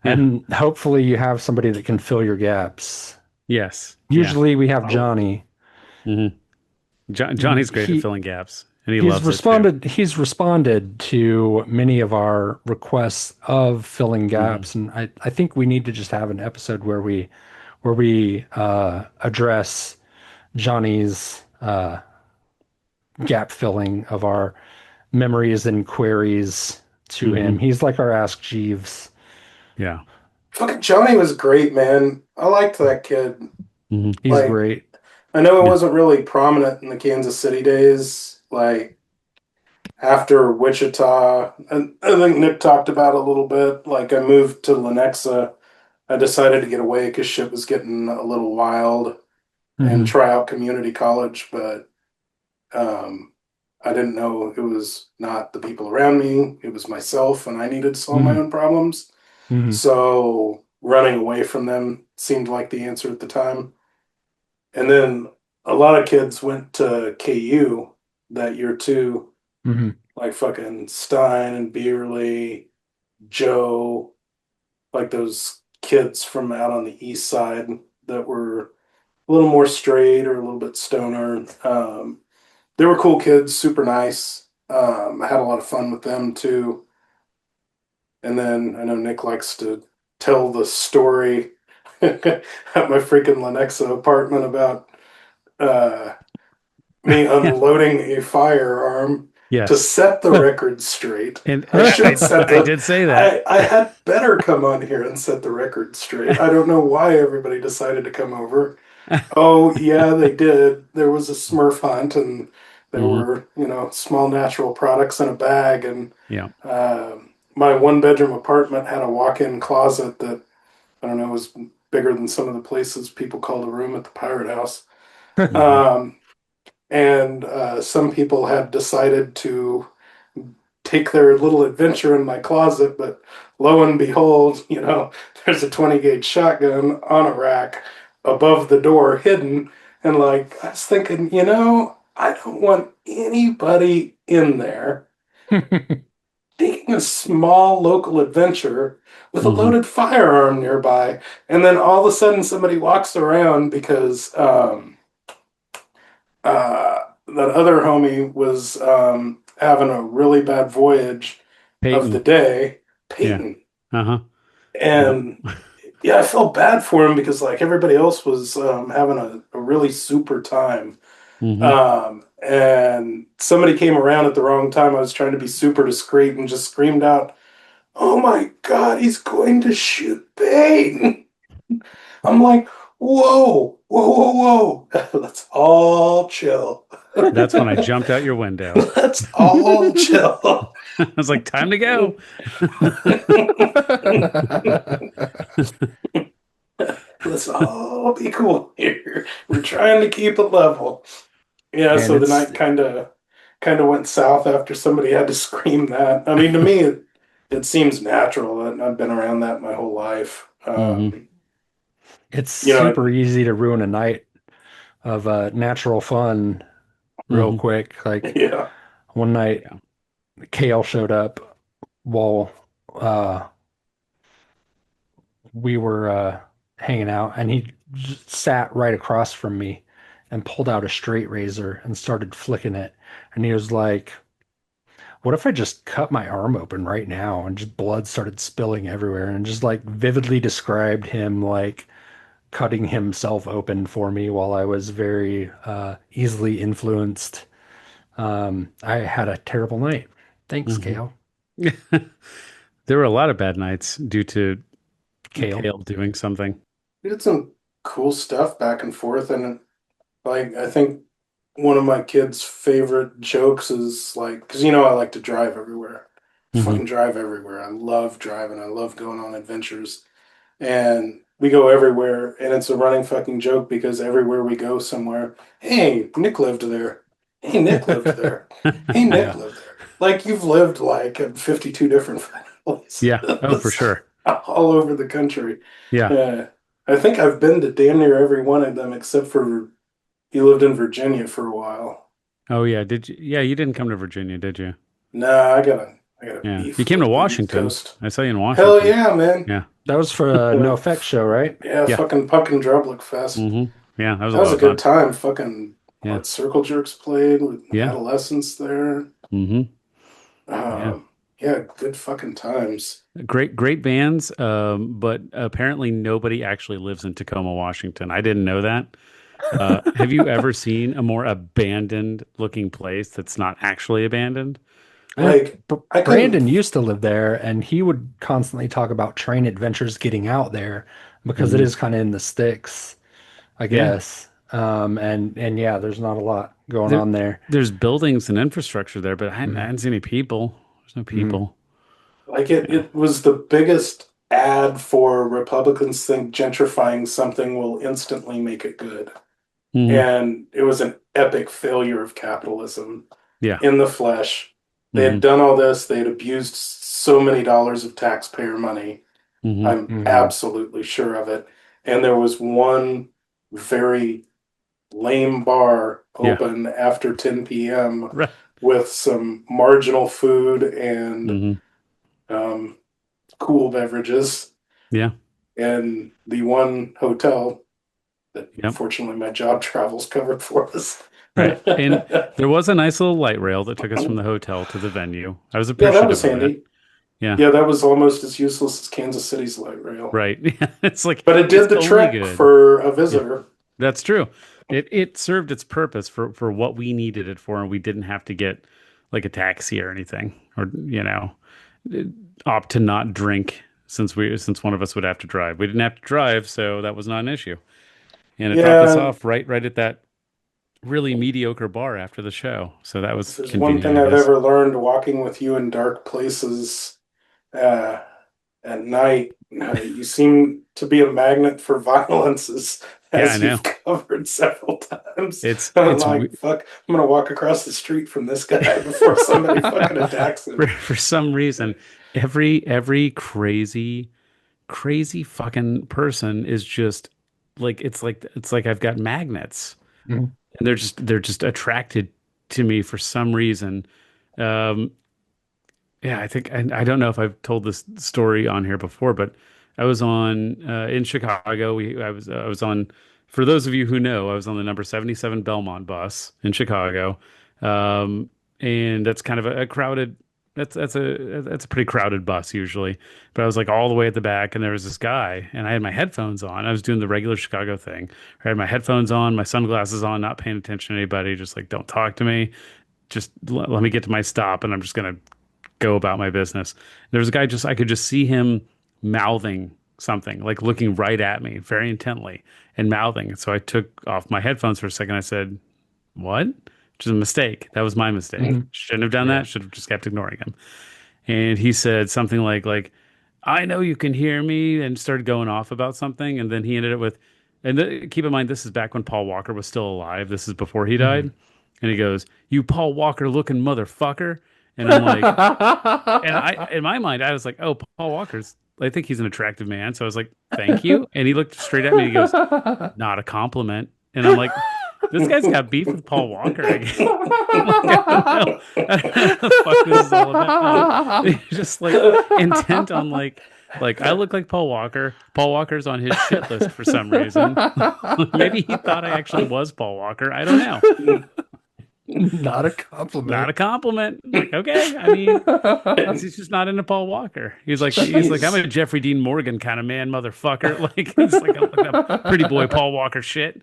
Yeah. And hopefully you have somebody that can fill your gaps. Yes. Yeah. Usually we have Oh, Johnny. Hmm. Johnny's great at He filling gaps, and he loves it too. he's responded to many of our requests of filling Hmm. gaps. And I think we need to just have an episode where we address Johnny's gap filling of our memories and queries to him. Hmm. He's like our Ask Jeeves. Yeah. fucking Johnny was great, man. I liked that kid. Hmm. He's Like, great. I know it Yeah. wasn't really prominent in the Kansas City days. Like, after Wichita, and I think Nick talked about a little bit. Like, I moved to Lenexa. I decided to get away because shit was getting a little wild and Hmm. try out community college, but um, I didn't know it was not the people around me. It was myself, and I needed to solve my Hmm. own problems. Hmm. So running away from them seemed like the answer at the time. And then a lot of kids went to KU that year too, Hmm. like fucking Stein and Beerly, Joe, like those kids from out on the east side that were a little more straight or a little bit stoner. They were cool kids, super nice. I had a lot of fun with them too. And then I know Nick likes to tell the story at my freaking Lenexa apartment about uh, me Yeah. unloading a firearm to Yes. set the record straight. And I I, should set I the. did say that. I had better come on here and set the record straight. I don't know why everybody decided to come over. Oh, yeah, they did. There was a Smurf hunt, and there Hmm. were, small natural products in a bag. And Yeah. uh, my one-bedroom apartment had a walk-in closet that, I don't know, was bigger than some of the places people called a room at the Pirate House. Hmm. Um, and some people had decided to take their little adventure in my closet, but lo and behold, there's a 20 gauge shotgun on a rack above the door hidden. And like, I was thinking, I don't want anybody in there taking a small local adventure with a Hmm. loaded firearm nearby. And then all of a sudden somebody walks around because that other homie was having a really bad voyage of the Peyton. day, Yeah. Peyton. Uh-huh. Yep. And yeah, I felt bad for him because like everybody else was having a really super time. Hmm. And somebody came around at the wrong time. I was trying to be super discreet and just screamed out, "Oh my God, he's going to shoot Peyton." I'm like, whoa, whoa, whoa, whoa. Let's all chill. That's when I jumped out your window. Let's all chill. I was like, time to go. Let's all be cool here. We're trying to keep it level. Yeah, And so the it's night kind of went south after somebody had to scream that. I mean, to me, it seems natural, and I've been around that my whole life. it's You know, super easy to ruin a night of natural fun real Hmm. quick. Like Yeah. one night, Yeah. Kale showed up while uh, we were hanging out, and he just sat right across from me and pulled out a straight razor and started flicking it. And he was like, "What if I just cut my arm open right now?" And just blood started spilling everywhere, and just like vividly described him like cutting himself open for me while I was very easily influenced. I had a terrible night. Thanks, Hmm. Kale. There were a lot of bad nights due to Kale. Kale doing something. We did some cool stuff back and forth, and like I think one of my kids' favorite jokes is like, because I like to drive everywhere, fucking Hmm. drive everywhere. I love driving. I love going on adventures, and we go everywhere, and it's a running fucking joke because everywhere we go somewhere, hey, Nick lived there. Hey, Nick lived there. Hey, Nick Yeah. lived there. Like you've lived like in 52 different Yeah. Oh, for places sure. all over the country. Yeah. Uh, I think I've been to damn near every one of them except for he lived in Virginia for a while. Oh, yeah. Did you? Yeah, you didn't come to Virginia, did you? Nah, I got a Yeah. You beef came to with the East Washington. Coast. I saw you in Hell Washington. yeah, man. Yeah. That was for a No Effects show, right? Yeah, Yeah. fucking Puck and Drublick Fest. Hmm. Yeah. That was a That was lot a of good fun. time. Fucking Yeah. Circle Jerks played with Yeah. adolescents there. Hmm. Yeah. Yeah, good fucking times. Great bands. But apparently nobody actually lives in Tacoma, Washington. I didn't know that. Have you ever seen a more abandoned looking place that's not actually abandoned? Like I can, Brandon used to live there, and he would constantly talk about train adventures getting out there because it Hmm. is kind of in the sticks, I Yeah. guess. And yeah, there's not a lot going There, on there. there's buildings and infrastructure there, but I Mhm. hadn't seen any people. There's no Mhm. people. like it. Yeah. It was the biggest ad for Republicans think gentrifying something will instantly make it good. Hmm. And it was an epic failure of capitalism Yeah. in the flesh. They had Hmm. done all this, they had abused so many dollars of taxpayer money. Hmm. I'm Mhm. absolutely sure of it. And there was one very lame bar Yeah. open after 10 p.m. Right. with some marginal food and Hmm. um, cool beverages. Yeah. And the one hotel that Yep. fortunately my job travels covered for us. Right. And there was a nice little light rail that took us from the hotel to the venue. I was Yeah, that was appreciative of that. handy. Yeah. Yeah, that was almost as useless as Kansas City's light rail. Right. Yeah. It's like But it it's did the only trick good. for a Yeah. visitor. That's true. It served its purpose for what we needed it for, and we didn't have to get like a taxi or anything, or opt to not drink since one of us would have to drive. We didn't have to drive, so that was not an issue. And it dropped us Yeah, off right at that really mediocre bar after the show. So that if was there's one convenient, thing I I've guess. ever learned walking with you in dark places uh, at night, you seem to be a magnet for violence Yeah, I as know. you've covered several times. It's I'm it's like, fuck, I'm gonna walk across the street from this guy before somebody fucking attacks him. for some reason every crazy fucking person is just like I've got magnets Mhm. and they're just attracted to me for some reason. Um, yeah, I think I don't know if I've told this story on here before, but I was on in Chicago. I was on for those of you who know, I was on the number 77 Belmont bus in Chicago. Um, and that's kind of a crowded that's a pretty crowded bus usually. But I was like all the way at the back and there was this guy and I had my headphones on. I was doing the regular Chicago thing. I had my headphones on, my sunglasses on, not paying attention to anybody, just like don't talk to me. Just let me get to my stop and I'm just gonna go about my business. There was a guy I could just see him mouthing something, like looking right at me very intently and mouthing. So I took off my headphones for a second. I said, "What?" Which is a mistake. That was my mistake. Mhm. Shouldn't have done Yeah. that. Should have just kept ignoring him. And he said something like I know you can hear me, and started going off about something. And then he ended it with, keep in mind, this is back when Paul Walker was still alive. This is before he died. Mhm. And he goes, "You Paul Walker looking motherfucker." And I'm like, and in my mind, I was like, "Oh, Paul Walker's. I think he's an attractive man." So I was like, "Thank you." And he looked straight at me. And he goes, "Not a compliment." And I'm like, This guy's got beef with Paul Walker again. Like, I don't know. I don't know what the fuck this is all about. He's just like intent on like I look like Paul Walker. Paul Walker's on his shit list for some reason. Maybe he thought I actually was Paul Walker. I don't know. Not a Not a compliment. compliment. Like, okay, I mean, he's just not into Paul Walker. He's like, I'm Jeez. a Jeffrey Dean Morgan kind of man, motherfucker. Like, it's like a pretty boy Paul Walker shit.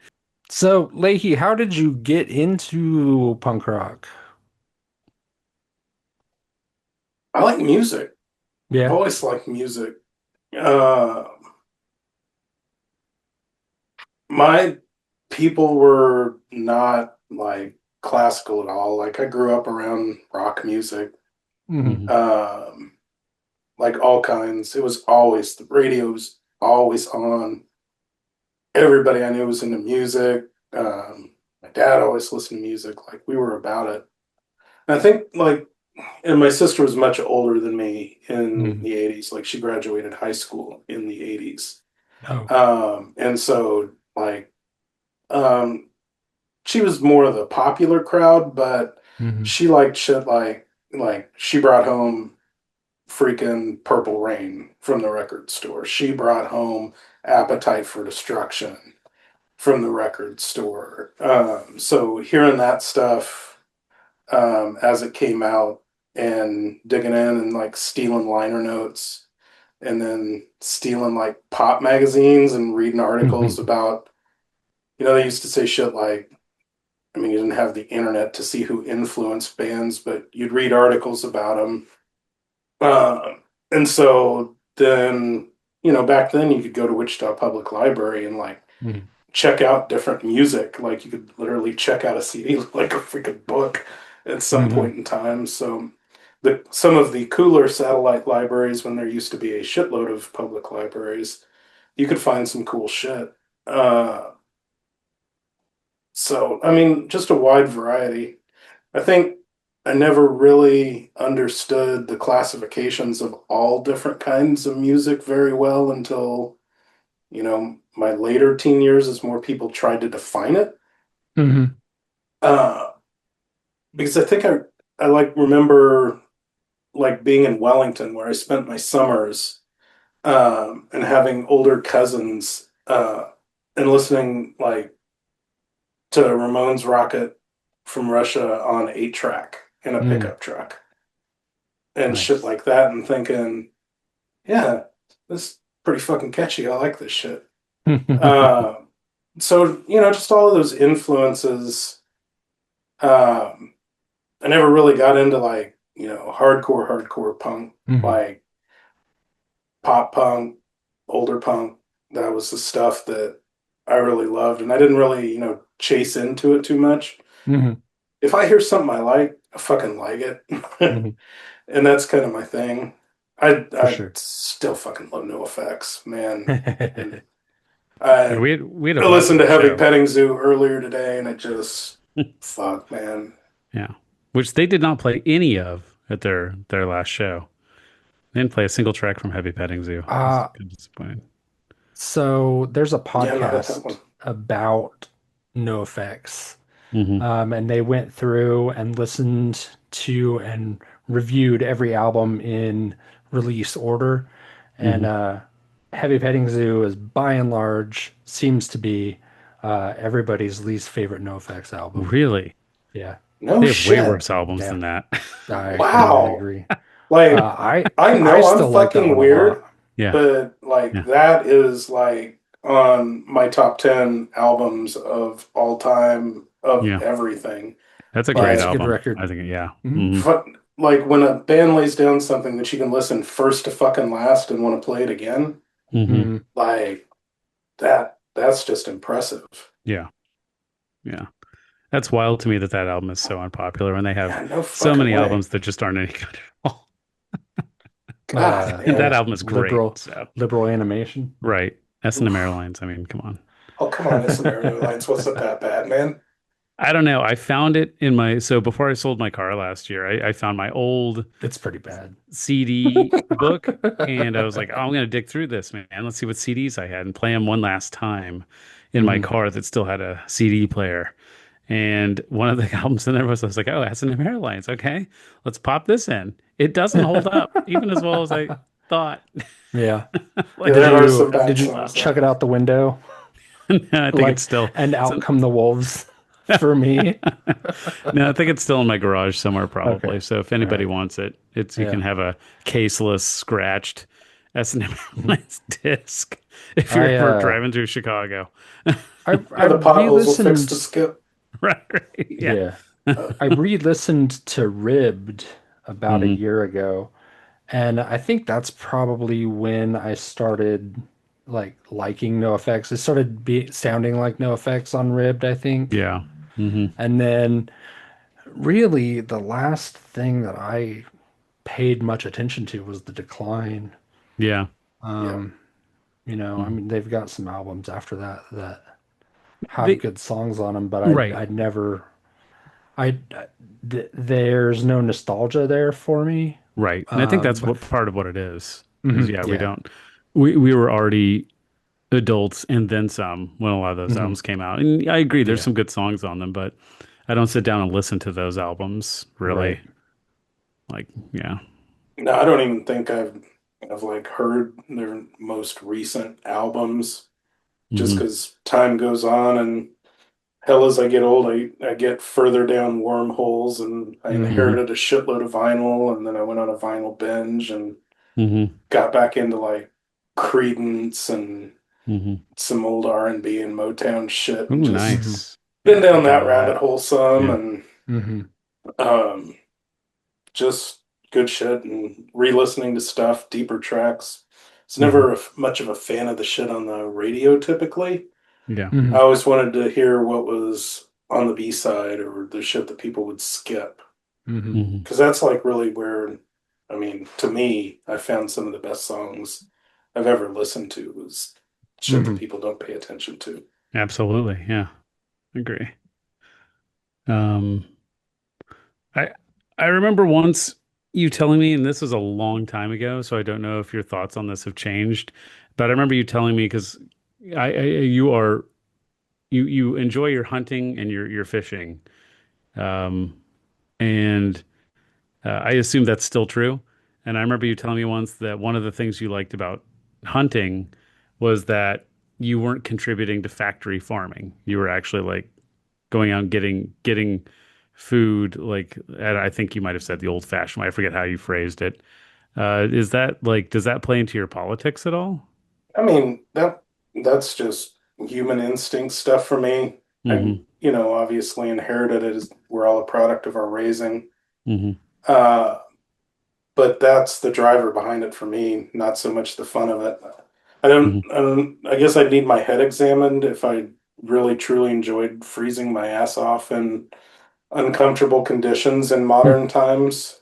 So, Leahy, how did you get into punk rock? I like music. I've Yeah. always liked music. Uh, my people were not like classical at all. Like I grew up around rock music, Hmm. Mhm. like all kinds. It was always the radio was always on. Everybody I knew was into music. My dad always listened to music. Like we were about it. And I think like, and my sister was much older than me in Hmm. the 80s. Like she graduated high school in the 80s. Oh. And so like, um, she was more of the popular crowd, but Hmm. she liked shit like she brought home freaking Purple Rain from the record store. She brought home Appetite for Destruction from the record store. So hearing that stuff as it came out and digging in and like stealing liner notes and then stealing like pop magazines and reading articles about, they used to say shit like, I mean, you didn't have the internet to see who influenced bands, but you'd read articles about them. Uh, and so then, back then you could go to Wichita Public Library and like Hmm. check out different music. Like you could literally check out a CD like a freaking book at some Hmm. point in time. So some of the cooler satellite libraries, when there used to be a shitload of public libraries, you could find some cool shit. Uh, so I mean, just a wide variety. I think I never really understood the classifications of all different kinds of music very well until, my later teen years as more people tried to define it. Hmm. Uh, because I think I like remember like being in Wellington where I spent my summers and having older cousins and listening like to Ramones Rocket from Russia on 8-track in a Hmm. pickup truck and shit Nice. like that and thinking, yeah, this is pretty fucking catchy. I like this shit. Uh, so, just all of those influences. Um, I never really got into like, hardcore punk, Hmm. like pop punk, older punk. That was the stuff that I really loved. And I didn't really, chase into it too much. Hmm. If I hear something I like, I fucking like it. Hmm. And that's kind of my thing. For I sure. still fucking love No Effects, man. And Yeah, I we had a I blast listened at to the Heavy show. Petting Zoo earlier today, and it just fuck, man. Yeah. Which they did not play any of at their last show. They didn't play a single track from Heavy Petting Zoo. I was uh, kind of disappointed. so there's a Yeah, I'm not at that podcast one. about no effects. Hmm. And they went through and listened to and reviewed every album in release order. And Hmm. Heavy Petting Zoo is by and large seems to be everybody's least favorite NoFX album. Really? Yeah, No They have way shit. worse albums yeah, than that. I completely Wow. agree. Like, I I I know I'm still like that fucking one a lot. weird, Yeah. but like Yeah. that is like on my top 10 albums of all time of Yeah. everything. That's a great It's a Like, good album. record. I think, yeah. Mhm. Hmm. like when a band lays down something that you can listen first to fucking last and want to play it again, Hmm. Mhm. like that's just impressive. Yeah. Yeah. That's wild to me that that album is so unpopular when they have Yeah, no so fucking many way. albums that just aren't any good at all. God And that damn. album is great. Liberal So, liberal animation. right. S and M Oof. Airlines. I mean, come on. Oh, come on, it's an Airlines. What's up that bad, man? I don't know. I found it in so before I sold my car last year, I found my old It's pretty bad. CD book and I was like, oh, I'm going to dig through this, man. Let's see what CDs I had and play them one last time. in my car that still had a CD player. And one of the albums in there was, I was like, oh, S&M Airlines. Okay, let's pop this in. It doesn't hold up even as well as I thought. Yeah. Yeah, Like, Did there are you some bad did you songs chuck on it there. out the window? I think it's Like, still, and out so, come the wolves for me. no, I think it's still in my garage somewhere Okay. probably. So if All anybody right. wants it, you can Yeah. have a caseless, scratched S&M Mhm. Airlines disc if you're I ever uh driving through Chicago. I Yeah, the potholes will fix the re-listened. skip. Right, right. Yeah. Yeah. I re-listened to Ribbed about a Hmm. year ago, and I think that's probably when I started like liking No Effects. It started sounding like No Effects on Ribbed, I think. Yeah. Hmm. And then really the last thing that I paid much attention to was The Decline. Yeah. Yeah. Um, I Mhm. mean, they've got some albums after that that have They, good songs on them, but right. I never I there's no nostalgia there for me. Right. And I think that's But what part of what it is mhm, yeah, we yeah. don't we were already adults and then some when a lot of those Hmm. albums came out. And I agree, there's Yeah, some good songs on them, but I don't sit down and listen to those albums really. right. Like, yeah. No, I don't even think I've like heard their most recent albums just Hmm. because time goes on and hell as I get old, I get further down wormholes and I Hmm. Hmm. inherited a shitload of vinyl and then I went on a vinyl binge and Hmm. got back into like Credence and Hmm. some old R&B and Motown shit and Ooh, just Hmm. nice. been Yeah, I down get that into rabbit that. hole some Yeah. and Hmm. um just good shit and re-listening to stuff, deeper tracks. It's Hmm. never much of a fan of the shit on the radio typically. Yeah. I Hmm. always wanted to hear what was on the B side or the shit that people would skip. Hmm. Hmm. Because that's like really where, I mean, to me, I found some of the best songs I've ever listened to was shit that Hmm. people don't pay attention to. Absolutely. Yeah. Agree. Um, I I remember once you telling me, and this was a long time ago, so I don't know if your thoughts on this have changed, but I remember you telling me because you are you enjoy your hunting and your fishing, um, and I assume that's still true. And I remember you telling me once that one of the things you liked about hunting was that you weren't contributing to factory farming. You were actually like going out and getting food like and I think you might have said the old fashioned way. I forget how you phrased it. Is that like does that play into your politics at all? I mean, that's just human instinct stuff for me. I, Hmm. obviously inherited it as we're all a product of our raising. Hmm. Uh, but that's the driver behind it for me, not so much the fun of it. Hmm. I guess I'd need my head examined if I really truly enjoyed freezing my ass off in uncomfortable conditions in modern times.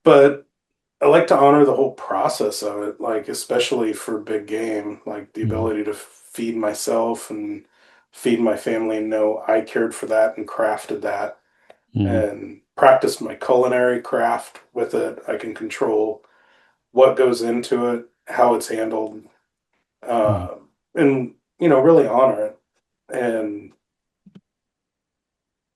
But I like to honor the whole process of it, like especially for big game, like the Hmm. ability to feed myself and feed my family and know I cared for that and crafted that Hmm. and practiced my culinary craft with it. I can control what goes into it, how it's handled, Hmm. uh, and really honor it. And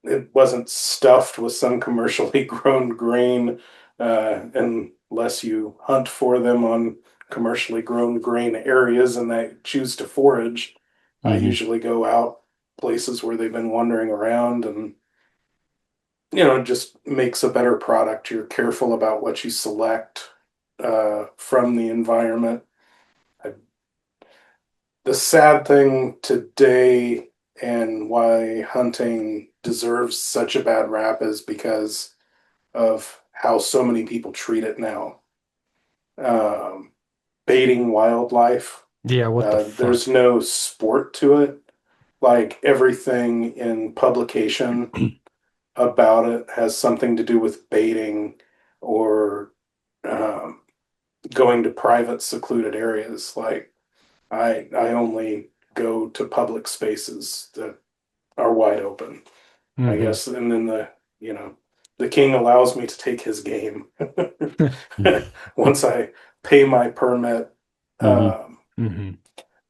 it wasn't stuffed with some commercially grown grain, unless you hunt for them on commercially grown grain areas and they choose to forage. I Hmm. usually go out places where they've been wandering around and it just makes a better product. You're careful about what you select from the environment. I, the sad thing today and why hunting deserves such a bad rap is because of how so many people treat it now. Um, Baiting wildlife, Yeah, what the there's fuck? no sport to it. Like everything in publication about it has something to do with baiting or um, going to private secluded areas. Like I only go to public spaces that are wide open, I Hmm. guess. And then you know, the king allows me to take his game once I pay my permit. Hmm. Um, Hmm.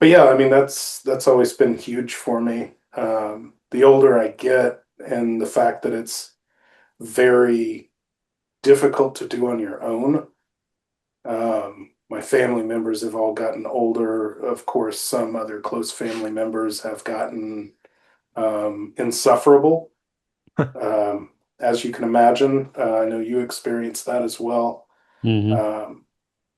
but yeah, I mean that's always been huge for me. The older I get, and the fact that it's very difficult to do on your own. My family members have all gotten older. Of course, some other close family members have gotten insufferable. Um, as you can imagine, I know you experienced that as well. Mm-hmm.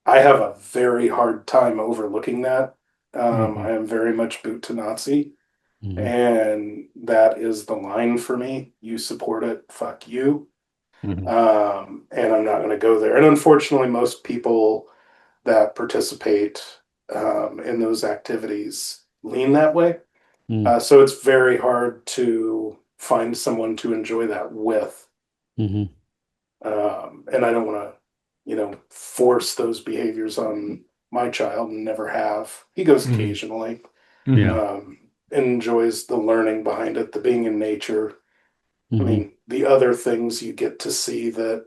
I have a very hard time overlooking that. Mm-hmm. I am very much boot to Nazi, Mm-hmm. and that is the line for me. You support it, fuck you. Mm-hmm. And I'm not going to go there. And unfortunately, most people that participate in those activities lean that way. So it's very hard to find someone to enjoy that with. Mm-hmm. And I don't want to, force those behaviors on my child and never have. He goes Mm-hmm. occasionally, Yeah. enjoys the learning behind it, the being in nature. I Mm-hmm. mean, the other things you get to see that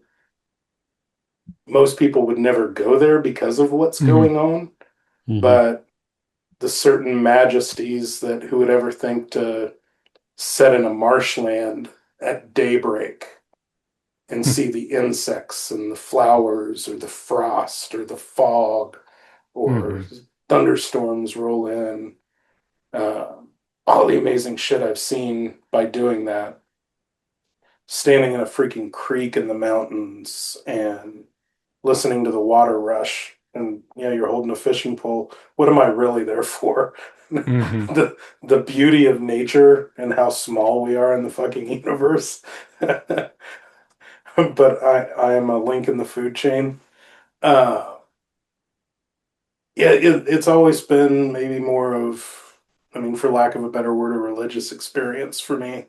most people would never go there because of what's Mm-hmm. going on, Mm-hmm. but the certain majesties that who would ever think to set in a marshland at daybreak and see the insects and the flowers or the frost or the fog or Mm-hmm. thunderstorms roll in. Uh, all the amazing shit I've seen by doing that, standing in a freaking creek in the mountains and listening to the water rush. And you're holding a fishing pole. What am I really there for? Mm-hmm. The beauty of nature and how small we are in the fucking universe. But I am a link in the food chain. Uh, yeah, it's always been maybe more of, I mean, for lack of a better word, a religious experience for me.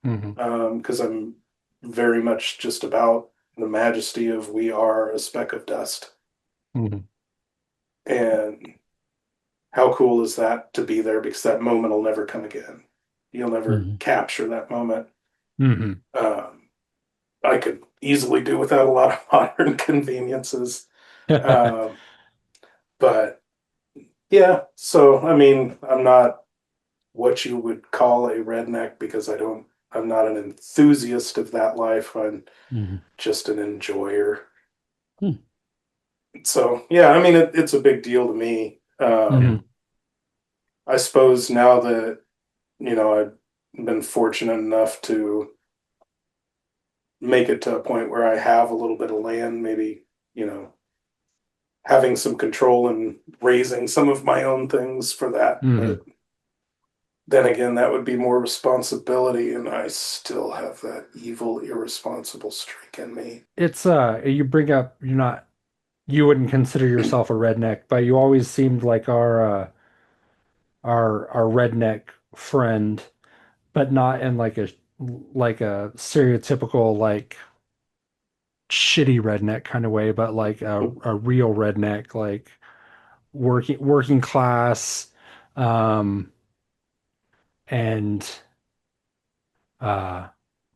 Mm-hmm. Because I'm very much just about the majesty of we are a speck of dust. Mm-hmm. And how cool is that to be there, because that moment will never come again. You'll never Mm-hmm. capture that moment. Mm-hmm. I could easily do without a lot of modern conveniences. Um, but yeah, so I mean, I'm not what you would call a redneck because I'm not an enthusiast of that life. I'm Mm-hmm. just an enjoyer. Hmm. So yeah, I mean, it's a big deal to me. Yeah. I suppose now that, I've been fortunate enough to make it to a point where I have a little bit of land, maybe, having some control and raising some of my own things for that. Mm-hmm. But then again, that would be more responsibility, and I still have that evil, irresponsible streak in me. It's you bring up you wouldn't consider yourself a redneck, but you always seemed like our redneck friend, but not in like a stereotypical like shitty redneck kind of way, but like a real redneck, like working class, um, and uh,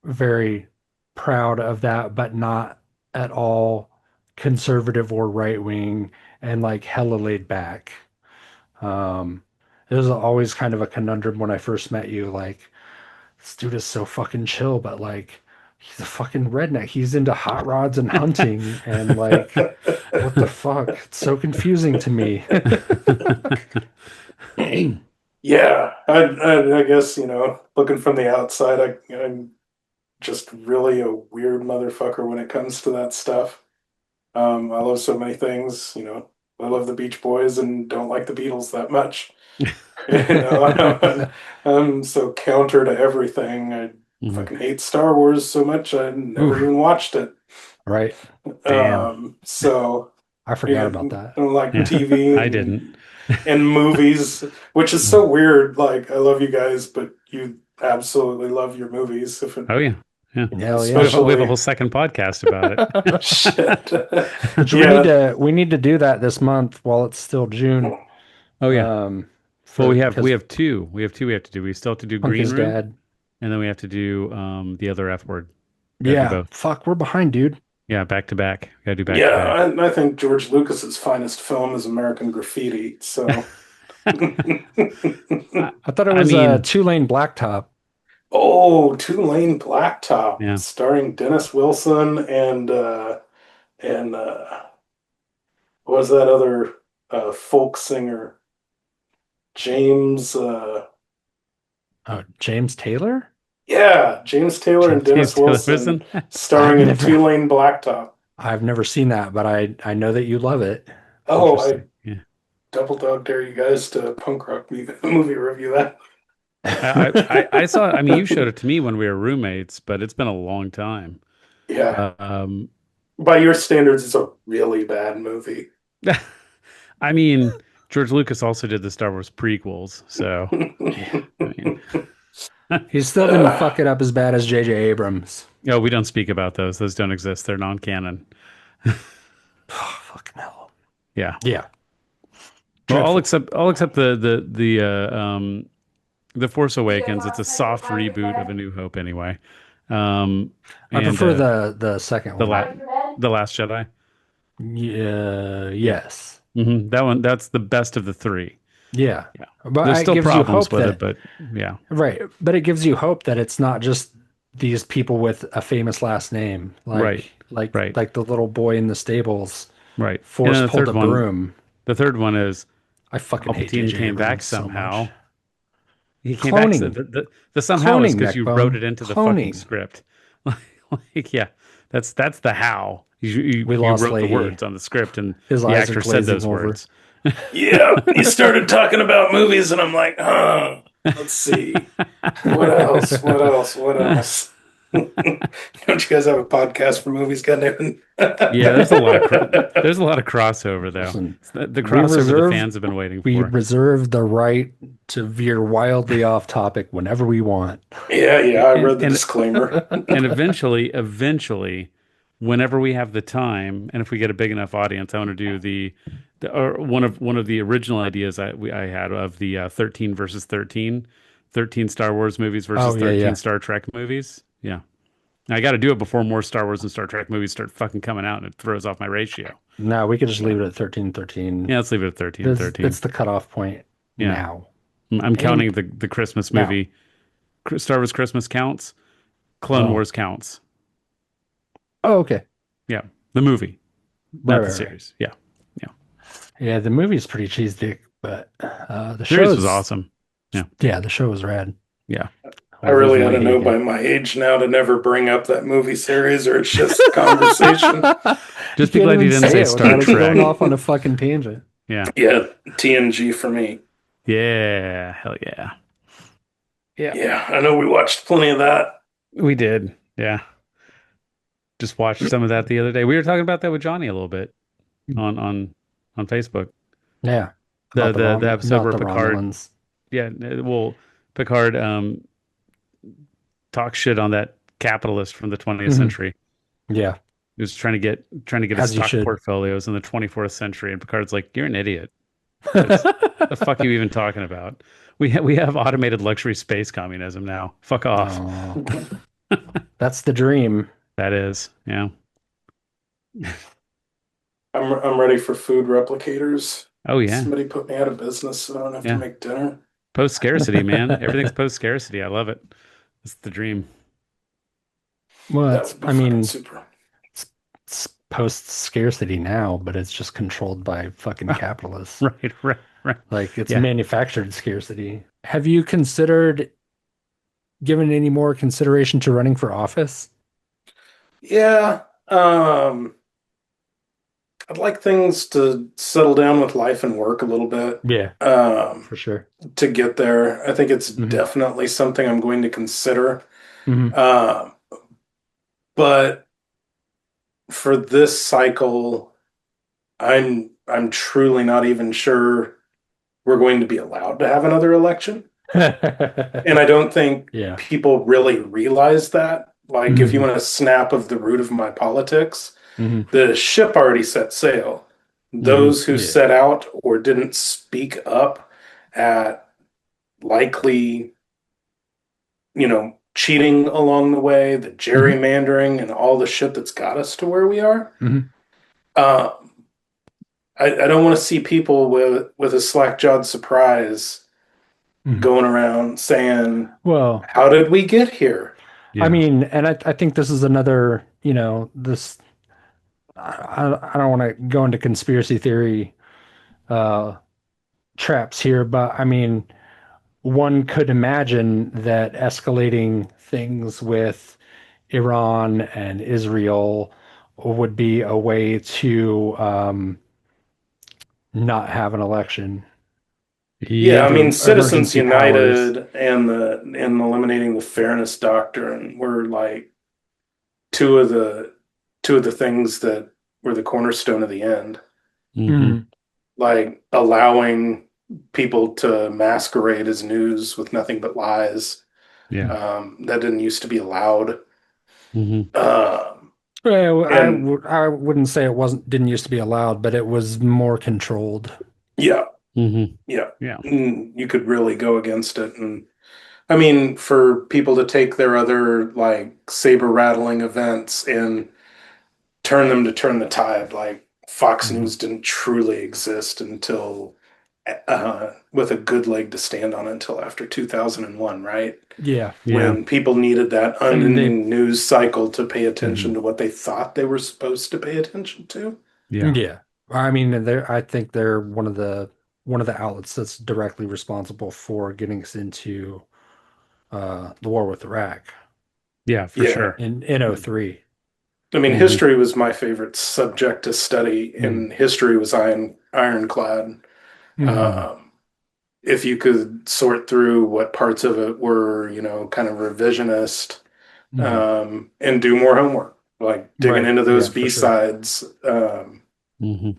very proud of that, but not at all conservative or right wing, and like hella laid back. Um, it was always kind of a conundrum when I first met you. Like, this dude is so fucking chill, but like, he's a fucking redneck. He's into hot rods and hunting, and like, what the fuck? It's so confusing to me. Yeah, I guess, looking from the outside, I'm just really a weird motherfucker when it comes to that stuff. I love so many things, I love the Beach Boys and don't like the Beatles that much. I'm so counter to everything. I Mm-hmm. fucking hate Star Wars so much I never Oof, even watched it. right. Damn. So I forgot yeah, about I that. don't like Yeah. TV I didn't. and movies, which is so weird. Like I love you guys, but you absolutely love your movies. If it, Oh yeah. Yeah. Hell yeah. We have a especially whole second podcast about it. shit. Which Yeah. we need to do that this month while it's still June. Oh yeah. Um, Well, for we because have two. We have two we have to do. We still have to do Punk Green is Room, dad. and then we have to do the other F word. Gotta do Yeah, both. fuck, we're behind, dude. Yeah, back to back. Gotta do back Yeah, to back. I think George Lucas's finest film is American Graffiti. So I thought it I was mean, two-lane blacktop. Oh, Two-Lane Blacktop, yeah. starring Dennis Wilson and what was that other folk singer? James James Taylor? yeah, James Taylor and James Dennis Taylor Wilson Wilson. starring in Two-Lane Blacktop. I've never seen that, but I know that you love it. Oh, I Interesting. Yeah. double dog dare you guys to punk rock movie review that. I saw. I mean, you showed it to me when we were roommates, but it's been a long time. Yeah, Um, by your standards, it's a really bad movie. I mean, George Lucas also did the Star Wars prequels, so yeah. I mean, He still didn't fuck it up as bad as J.J. Abrams. no, we don't speak about those. Those don't exist. They're non-canon. Oh, fucking hell. Yeah. Yeah. Well, Dreadful. I'll accept the Force Awakens. It's a soft reboot of A New Hope, anyway. I And prefer the second the one. the Last Jedi. Yeah, yes. That one. That's the best of the three. Yeah. Yeah. But There's it still gives you problems hope with that it, but yeah. right. But it gives you hope that it's not just these people with a famous last name. Right. Like Right. like the little boy in the stables Right. And force then pulled a broom. the third one is I fucking hate Palpatine J.J. came back Abrams so somehow. much. He came back. Cloning. The somehow is Cloning, because you wrote Neckbone. it into the fucking Cloning. script. Like, yeah, that's the how. We You lost wrote the Lady. words on the script, and His the eyes are actor said glazing those over. words. Yeah, he started talking about movies, and I'm like, let's see. What else? What else? What else? Don't you guys have a podcast for movies, goddamn? Yeah, there's a lot of crossover though. Listen, The we crossover the reserve fans have been waiting we for. reserve the right to veer wildly off topic whenever we want. Yeah, I read the And disclaimer. and eventually, whenever we have the time, and if we get a big enough audience, I want to do the or one of the original ideas I had of the 13 versus 13, 13 Star Wars movies versus Oh, yeah, 13 yeah. Star Trek movies. Yeah. I got to do it before more Star Wars and Star Trek movies start fucking coming out, and it throws off my ratio. No, we could just leave it at 13-13. Yeah, let's leave it at 13 13. It's the cutoff point Yeah. now. I'm counting the Christmas Now. movie. Star Wars Christmas counts. Clone Oh. Wars counts. Oh, okay. Yeah, the movie, not the Right. series. Yeah, Yeah, the movie's pretty cheesy, but the series show was awesome. Yeah, the show was rad. Yeah, I really ought Originally to know by hated. my age now to never bring up that movie series, or it's just conversation. just be You glad can't you even didn't say it Star without it going Trek. off on a fucking tangent. Yeah, Yeah, TNG for me. yeah, hell yeah. Yeah, I know we watched plenty of that. We did. Yeah, just watched some of that the other day. We were talking about that with Johnny a little bit on Facebook. Yeah. The Not the episode not where the Picard. Romulans. Yeah, well, Picard talks shit on that capitalist from the 20th Mhm. century. Yeah. He was trying to get his As you stock should. portfolios in the 24th century, and Picard's like, "You're an idiot. What the fuck are you even talking about? We have automated luxury space communism now. Fuck off." Oh, that's the dream. That is, yeah. I'm ready for food replicators. Oh yeah. Somebody put me out of business, so I don't have Yeah. to make dinner. Post scarcity, man. Everything's post scarcity. I love it. It's the dream. Well, That it's, would be I fucking mean, super. it's post scarcity now, but it's just controlled by fucking capitalists. Right. Like it's Yeah. manufactured scarcity. Have you given any more consideration to running for office? Yeah, I'd like things to settle down with life and work a little bit. Yeah, Um, for sure. to get there, I think it's Mhm. definitely something I'm going to consider. Mhm. But for this cycle, I'm truly not even sure we're going to be allowed to have another election. And I don't think Yeah. people really realize that. Like, if you Mhm. want a snap of the root of my politics, Mhm. the ship already set sail. Those who Yeah. set out or didn't speak up at likely, cheating along the way, the gerrymandering, and all the shit that's got us to where we are. Mhm. Um, I don't want to see people with a slack-jawed surprise going around saying, Well, how did we get here? I mean, and I think this is another, this, I don't want to go into conspiracy theory uh, traps here, but I mean, one could imagine that escalating things with Iran and Israel would be a way to not have an election. Yeah, I mean, Citizens Emergency powers. United and eliminating the fairness doctrine were like two of the two of the things that were the cornerstone of the end. Mhm. Like allowing people to masquerade as news with nothing but lies. That didn't used to be allowed. Well, And I wouldn't say didn't used to be allowed, but it was more controlled. yeah, Mm-hmm. yeah, Yeah. You could really go against it. And I mean, for people to take their other like saber rattling events and turn the tide, like Fox Mhm. News didn't truly exist until with a good leg to stand on until after 2001, right? Yeah. When people needed that I mean, unending news cycle to pay attention Mhm. to what they thought they were supposed to pay attention to. Yeah. I mean, I think they're one of the outlets that's directly responsible for getting us into the war with Iraq Yeah, for Yeah. sure. in '03. I mean, Mhm. history was my favorite subject to study, and history was ironclad. Mhm. If you could sort through what parts of it were, kind of revisionist, Mhm. and do more homework, like digging Right. into those Yeah, for sure. B-sides, Mm-hmm.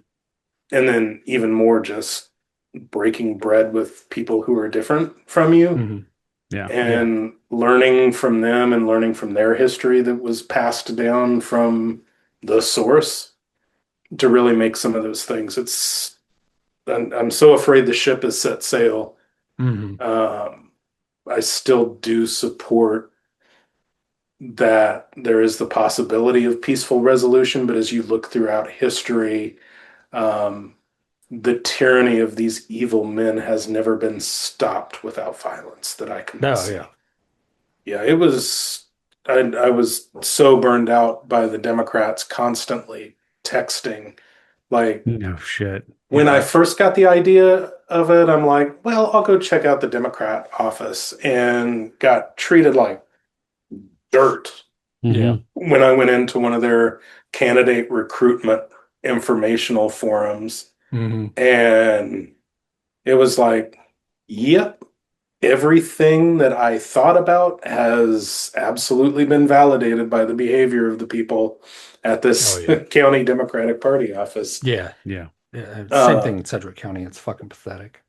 and then even more just breaking bread with people who are different from you Mhm. Yeah. and learning from them and learning from their history that was passed down from the source to really make some of those things. I'm so afraid the ship has set sail. Mhm. I still do support that there is the possibility of peaceful resolution, but as you look throughout history, um, the tyranny of these evil men has never been stopped without violence that I can Oh, see. yeah. Yeah, it was. I was so burned out by the Democrats constantly texting. Like No shit. when I first got the idea of it, I'm like, well, I'll go check out the Democrat office and got treated like dirt Yeah. when I went into one of their candidate recruitment informational forums. Mhm. And it was like, yep, everything that I thought about has absolutely been validated by the behavior of the people at Oh, this yeah. county Democratic Party office. Yeah. Yeah. Yeah. Same Uh, thing in Sedgwick County. It's fucking pathetic.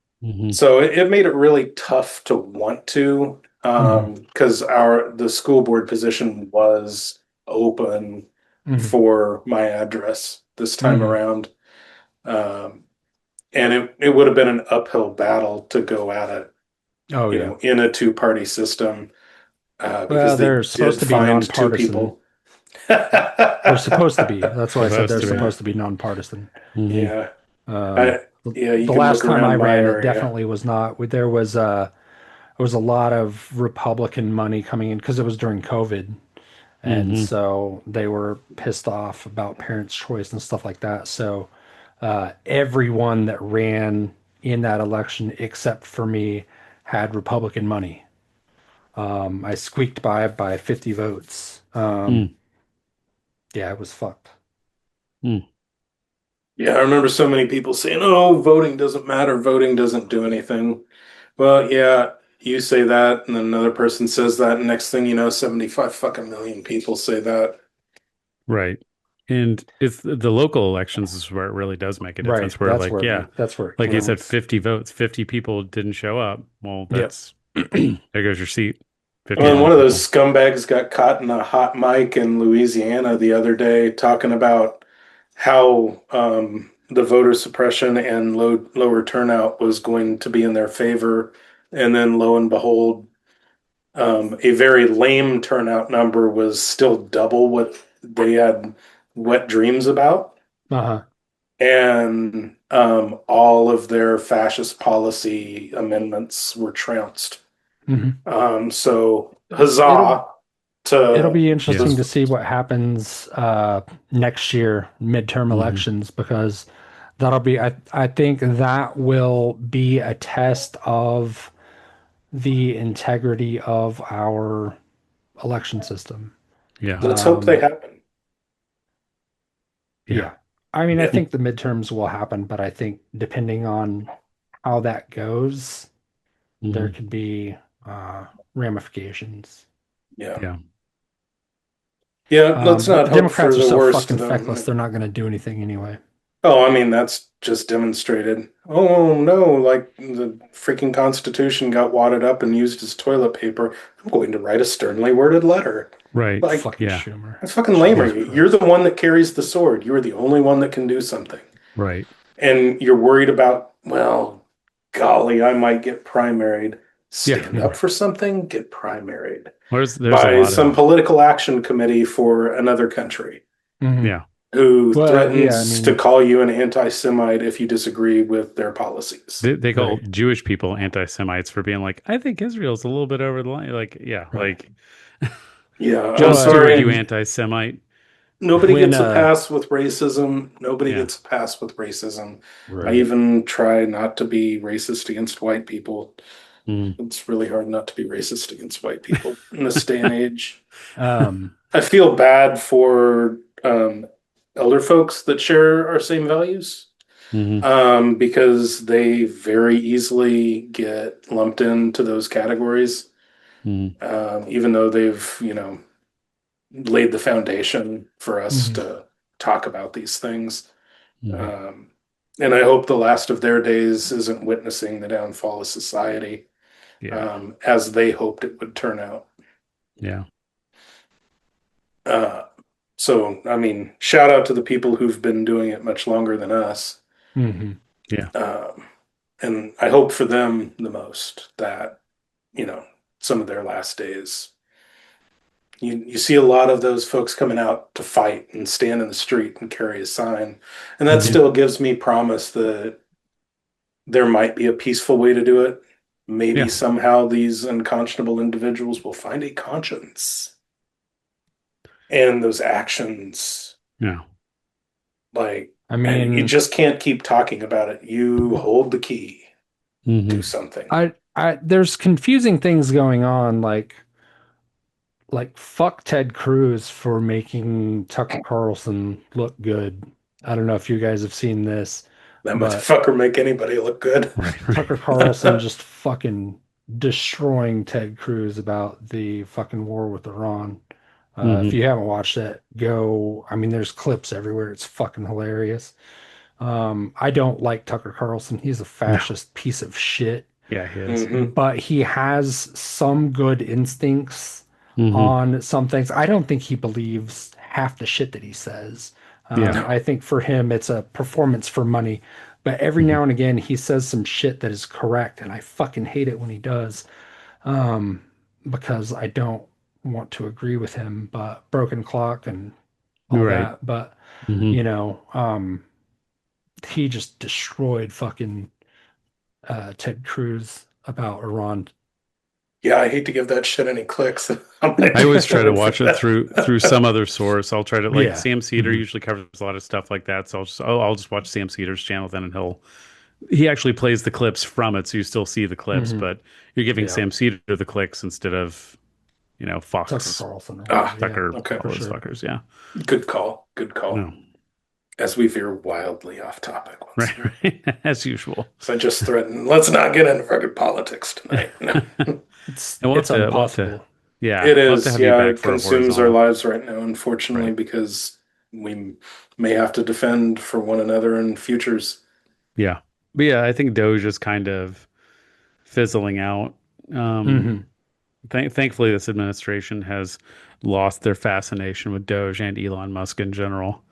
so it made it really tough to want to, Mhm. because the school board position was open Mhm. for my address this time Mhm. around. Um, and it would have been an uphill battle to go at it, Oh, yeah. in a two-party system, because Well, they they're supposed did to be find two nonpartisan. people. They're supposed to be. That's why I said they're Supposed to be. supposed to be nonpartisan. Yeah. Um, Yeah, you the can last look time I around my ran, it area. definitely was not. There was a lot of Republican money coming in because it was during COVID, and so they were pissed off about parents' choice and stuff like that. So everyone that ran in that election, except for me, had Republican money. I squeaked by 50 votes. Yeah, it was fucked. Yeah, I remember so many people saying, "Oh, voting doesn't matter. Voting doesn't do anything." Well, yeah, you say that, and then another person says that, and next thing you know, 75 fucking million people say that. Right. And it's the local elections is where it really does make a Right. difference. Where That's where it like you said, counts. 50 votes, 50 people didn't show up. Well, Yep. that's there goes your seat. 50 Well, and wrong one of those people. scumbags got caught in a hot mic in Louisiana the other day talking about how the voter suppression and lower turnout was going to be in their favor. And then lo and behold, a very lame turnout number was still double what they had wet dreams about. Uh-huh. and all of their fascist policy amendments were trounced. So It'll huzzah it'll to be interesting Yes. to those see folks. what happens next year, midterm Hmm. elections, because that'll be I think that will be a test of the integrity of our election system. Yeah. Let's hope they happen. Yeah. Yeah. I mean, I Yeah. think the midterms will happen, but I think depending on how that goes, there Hmm. could be ramifications. Yeah. Yeah. Yeah. Let's not hope for Democrats are the so worst, fucking though. feckless, they're not going to do anything anyway. Oh, I mean, that's just demonstrated. Oh no, like the freaking Constitution got wadded up and used as toilet paper. I'm going to write a sternly worded letter. Right. Like, Fucking Yeah. Schumer. how fucking lame are Yeah. Jesus you? You're Christ. the one that carries the sword. You are the only one that can do something. Right. And you're worried about, well, golly, I might get primaried. Yeah. Stand up for something, get primaried There's a by lot some of, political action committee for another country Mhm. yeah. who Well, yeah, I threatens to mean, call you an anti-Semite if you disagree with their policies. They call right, Jewish people anti-Semites for being like, I think Israel's a little bit over the line. Like, yeah, right. like Yeah, I'm John Well, Stewart, you sorry. anti-Semite. Nobody when gets a pass with racism. Nobody Yeah. gets a pass with racism. I right. even try not to be racist against white people. Mm. It's really hard not to be racist against white people in this day and age. Um, I feel bad for elder folks that share our same values Hmm. because they very easily get lumped into those categories, Hmm. even though they've, laid the foundation for us mhm. to talk about these things. Hmm. Um, and I hope the last of their days isn't witnessing the downfall of society Yeah. as they hoped it would turn out. Yeah. Uh, so, I mean, shout out to the people who've been doing it much longer than us. Mhm. Yeah. Um, and I hope for them the most that, you know, some of their last days. You see a lot of those folks coming out to fight and stand in the street and carry a sign. And that Hmm. still gives me promise that there might be a peaceful way to do it. Maybe Yeah. somehow these unconscionable individuals will find a conscience and those actions. Yeah. Like, I and you mean, just can't keep talking about it. You hold the key, Hmm. do something. there's confusing things going on, like fuck Ted Cruz for making Tucker Carlson look good. I don't know if you guys have seen this, That but motherfucker make anybody look good. Right. Tucker Carlson just fucking destroying Ted Cruz about the fucking war with Iran. If Hmm. you haven't watched it, go. I mean, there's clips everywhere. It's fucking hilarious. I don't like Tucker Carlson. He's a No. fascist piece of shit, Yeah, he is. Hmm. but he has some good instincts Hmm. on some things. I don't think he believes half the shit that he says. Yeah. No. I think for him, it's a performance for money. But every Hmm. now and again, he says some shit that is correct, and I fucking hate it when he does, um, because I don't want to agree with him. But broken clock and all Right. that. But Hmm. you know, he just destroyed fucking Ted Cruz about Iran. Yeah, I hate to give that shit any clicks. I'm I actually always try to pulling for watch it through that. some other source. I'll try to like Yeah. Sam Cedar Mhm. usually covers a lot of stuff like that. So I'll just watch Sam Cedar's channel then, and he actually plays the clips from it, so you still see the clips, Mhm. but you're giving Yeah. Sam Cedar the clicks instead of Tucker Fox, Carlson or Ah, whatever. Yeah, Tucker, okay. for all those sure. fuckers. Yeah. Good call. Good call. No. As we veer wildly off topic once Right. again. Right. As usual. So I just threatened, let's not get into fucking politics tonight. No. And It's we'll have to, impossible. yeah, It we'll have to is, have you yeah, back it for a consumes our horizontal. lives right now, unfortunately, Right. because we may have to defend for one another in futures. Yeah. But yeah, I think Doge is kind of fizzling out. Um, Hmm. thankfully, this administration has lost their fascination with Doge and Elon Musk in general.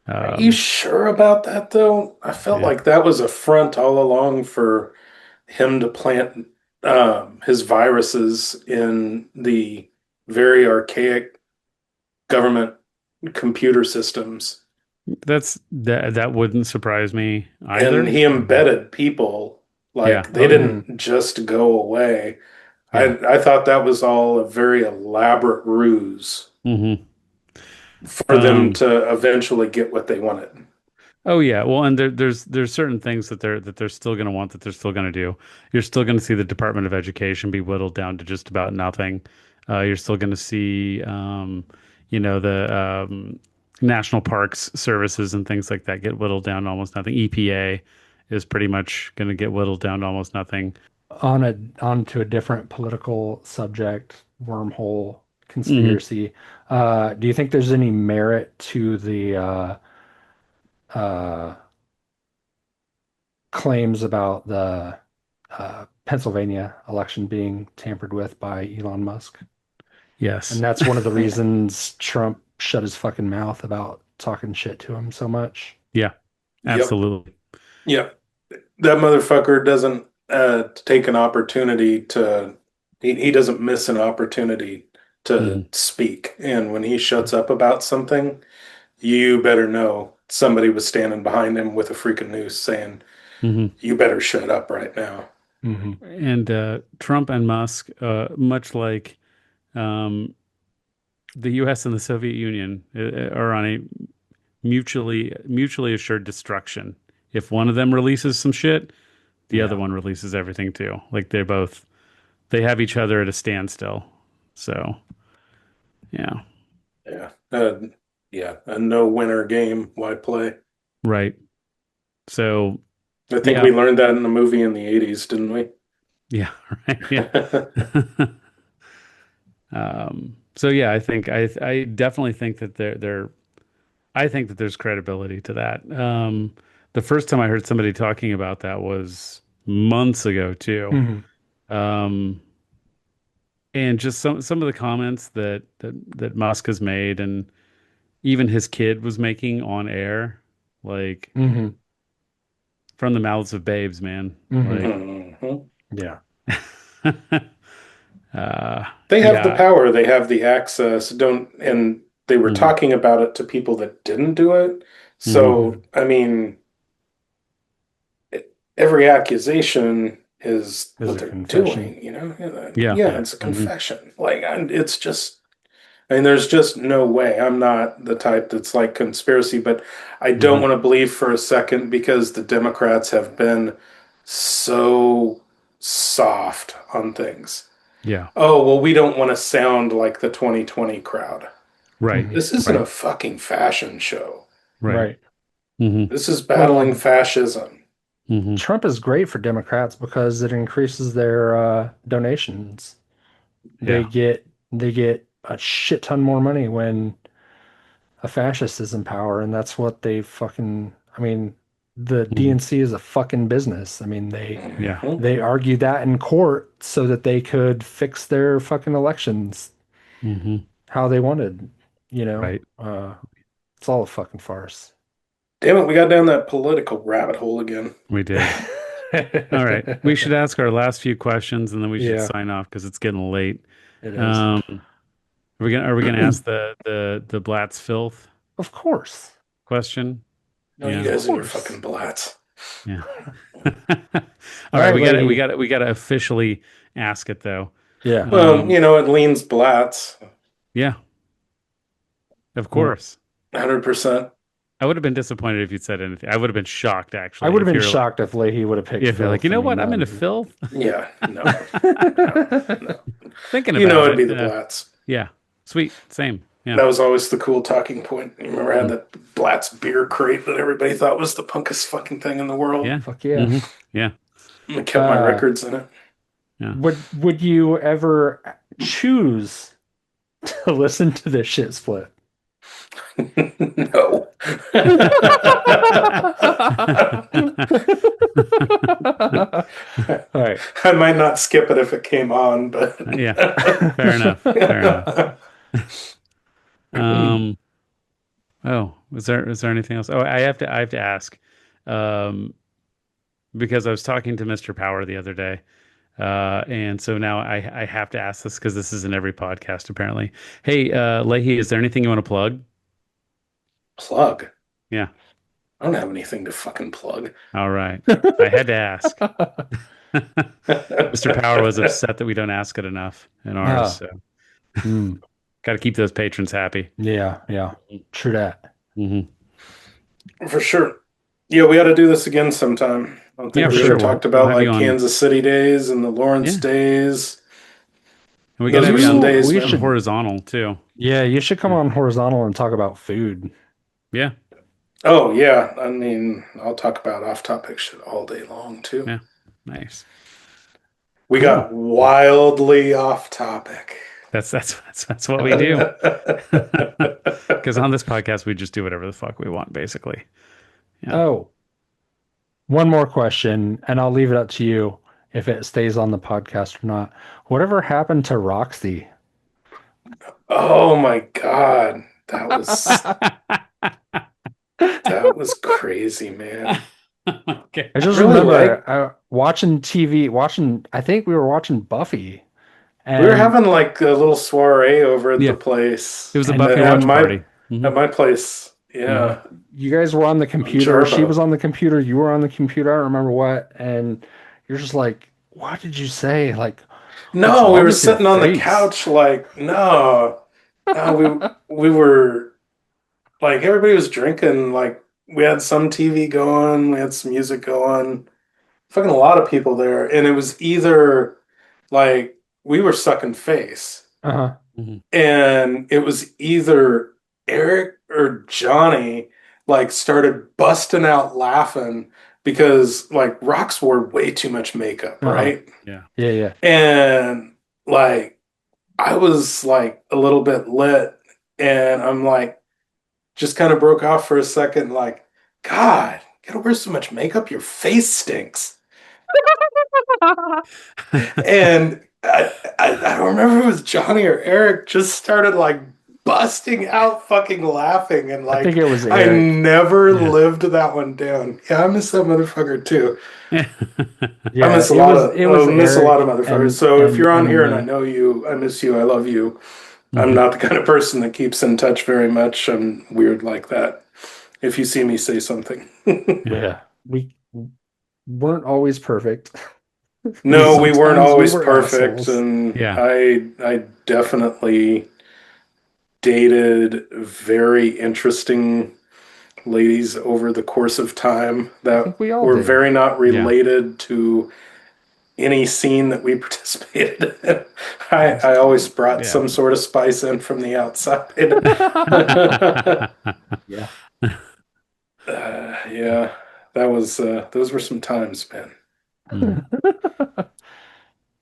Are you Um, sure about that, though? I felt yeah. like that was a front all along for him to plant his viruses in the very archaic government computer systems. that wouldn't surprise me And either. he embedded people, Yeah. like they Oh yeah. didn't just go away. Yeah. I thought that was all a very elaborate ruse hmm for them Um, to eventually get what they wanted. oh yeah. Well, and there's certain things that they're still going to want that they're still going to do. You're still going to see the Department of Education be whittled down to just about nothing. You're still going to see, the national parks services and things like that get whittled down to almost nothing. EPA is pretty much going to get whittled down to almost nothing. Onto a different political subject, wormhole hmm conspiracy. Do you think there's any merit to the uh, claims about the Pennsylvania election being tampered with by Elon Musk? And Yes. that's one of the reasons Trump shut his fucking mouth about talking shit to him so much. Yeah. Yep. Absolutely. Yep. That motherfucker doesn't take an opportunity to, he doesn't miss an opportunity to hmm speak. And when he shuts up about something, you better know somebody was standing behind him with a freaking noose saying, hmm you better shut up right now. Hmm. And Trump and Musk, much like um, the U.S. and the Soviet Union, are on a mutually assured destruction. If one of them releases some shit, the other Yeah. one releases everything too. Like they have each other at a standstill. So yeah, Yeah. Yeah. A no winner game. Why play? right. So I think yeah, we learned that in the movie in the 80s, didn't we? yeah, right, yeah. So yeah, I definitely think that I think that there's credibility to that. The first time I heard somebody talking about that was months ago too. Hmm. Um, and just some of the comments that Musk has made and even his kid was making on air, like Hmm. from the mouths of babes, man. Hmm. Like, Mhm. Yeah. uh, They have the yeah. power, they have the access, don't, and they were hmm talking about it to people that didn't do it. hmm So, I mean, every accusation is Is what a they're confession. doing, you know? Yeah. Yeah, Yeah. it's a hmm confession. Like, it's just, I mean, there's just no way. I'm not the type that's like conspiracy, but I don't hmm want to believe for a second because the Democrats have been so soft on things. Yeah. Oh, well, we don't want to sound like the 2020 crowd. Right. Hmm. This isn't Right. a fucking fashion show. Right. Right. hmm This is battling Well, fascism. hmm Trump is great for Democrats because it increases their donations. They Yeah. get they get a shit ton more money when a fascist is in power, and that's what they fucking. I mean, the hmm DNC is a fucking business. I mean, Yeah. Mhm. they argued that in court so that they could fix their fucking elections hmm how they wanted. You know, Right. it's all a fucking farce. Damn it, we got down that political rabbit hole again. We did. All right. We should ask our last few questions and then we should Yeah, sign off because it's getting late. it is. Um, are we gonna ask the Blatz filth Of course. question? No, you Yeah. Of guys and your course. fucking blats. Yeah. All All right, right, we got to we Leahy. got to we got to officially ask it though. Yeah. Well, Um, it leans blats. yeah, of Mm. course. 100%. I would have been disappointed if you'd said anything. I would have been shocked I actually would have if been you're like shocked if Leahy would have picked if you're like, you filth. I know mean, what, I'm that into would filth. Yeah, no, no, no. Thinking You know about it'd it. be the blats. Yeah, sweet, same. Yeah. That was always the cool talking point. You remember I had Mm. that Blatz beer crate that everybody thought was the punkest fucking thing in the world. Yeah. fuck yeah. hmm Yeah. I kept my Uh, records in it. Yeah. would you ever choose to listen to this shit split? No. All right. I might not skip it if it came on, but Yeah. Fair enough. Fair enough. Um, oh, is there anything else? Oh, I have to ask. Um, because I was talking to Mr. Power the other day. And so now I have to ask this because this is in every podcast apparently. Hey, Leahy, is there anything you want to plug? plug. Yeah. I don't have anything to fucking plug. All right. I had to ask. Mr. Power was upset that we don't ask it enough in ours. Ah, So mm, got to keep those patrons happy. yeah, yeah. True that. Hmm. For sure. Yeah, we ought to do this again sometime. I don't Yeah, think for we Yeah. ever sure. talked We'll about have you like on. Kansas City days and the Lawrence Yeah. days. And we got to Those have were you some on, days, We on man. should. horizontal too. Yeah, you should come Yeah. on horizontal and talk about food. Yeah. Oh yeah, I mean, I'll talk about off-topic shit all day long too. Yeah. Nice. We Cool. got wildly off topic. That's what we do. Because on this podcast, we just do whatever the fuck we want, basically. Yeah. Oh, one more question, and I'll leave it up to you if it stays on the podcast or not. Whatever happened to Roxy? Oh my God. That was crazy, man. Okay. I just Really remember watching TV, I think we were watching Buffy, We were and having like a little soiree over at Yeah. the place. It was a And Buffy At watch my party. Hmm. at my place. Hmm. Yeah. you guys were on the On computer. She was Jarbo. on the computer. You were on the computer. I don't remember what. And you're just like, what did you say? Like, what's No, we wrong were with your sitting on the face? couch like, no. No, we were like everybody was drinking, like we had some TV going, we had some music going. Fucking a lot of people there. And it was either like we were sucking face. Uh-huh. Hmm. And it was either Eric or Johnny like started busting out laughing because like Rox wore way too much makeup, Uh-huh. right? Yeah. Yeah, yeah. And like I was like a little bit lit and I'm like just kind of broke off for a second, like, God, you gotta wear so much makeup, your face stinks. And I don't remember if it was Johnny or Eric just started like busting out fucking laughing and I think like it was I Eric. never Yeah. lived that one down. Yeah, I miss that motherfucker too. I Yeah, miss a lot of it was miss a lot of Eric motherfuckers. So if you're on and here and I me. know you, I miss you, I love you. I'm Mhm. not the kind of person that keeps in touch very much. I'm weird like that. If you see me say something. Yeah. Yeah. We weren't always perfect. No, we weren't Sometimes we always were perfect, assholes. and Yeah. I definitely dated very interesting ladies over the course of time I that think we all were did. very not Yeah. related to any scene that we participated in. I always brought Yeah. some sort of spice in from the outside. Yeah. Yeah, that was those were some times, man. Mhm.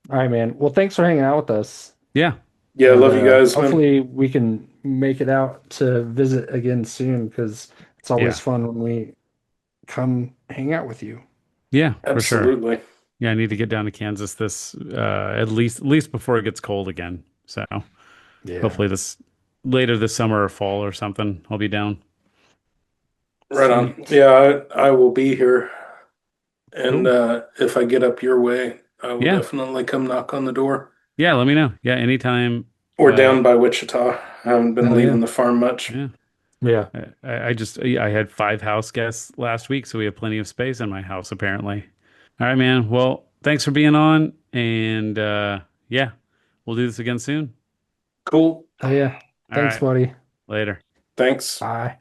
All right, man. Well, thanks for hanging out with us. Yeah. Yeah, I And love you guys, man. hopefully we can make it out to visit again soon because it's always Yeah. fun when we come hang out with you. Yeah, for sure. Absolutely. Yeah, I need to get down to Kansas this at least before it gets cold again. So Yeah. hopefully this later this summer or fall or something, I'll be down. Right on. Sweet. Yeah, I will be here. And Cool. if I get up your way, I will Yeah. definitely come knock on the door. Yeah, let me know. Yeah, anytime. Or down by Wichita. I haven't been Oh, leaving yeah. the farm much. Yeah. Yeah. I had 5 house guests last week, so we have plenty of space in my house apparently. All right, man. Well, thanks for being on, and yeah, we'll do this again soon. Cool. Oh, yeah. All Thanks, right. buddy. Later. Thanks. Bye.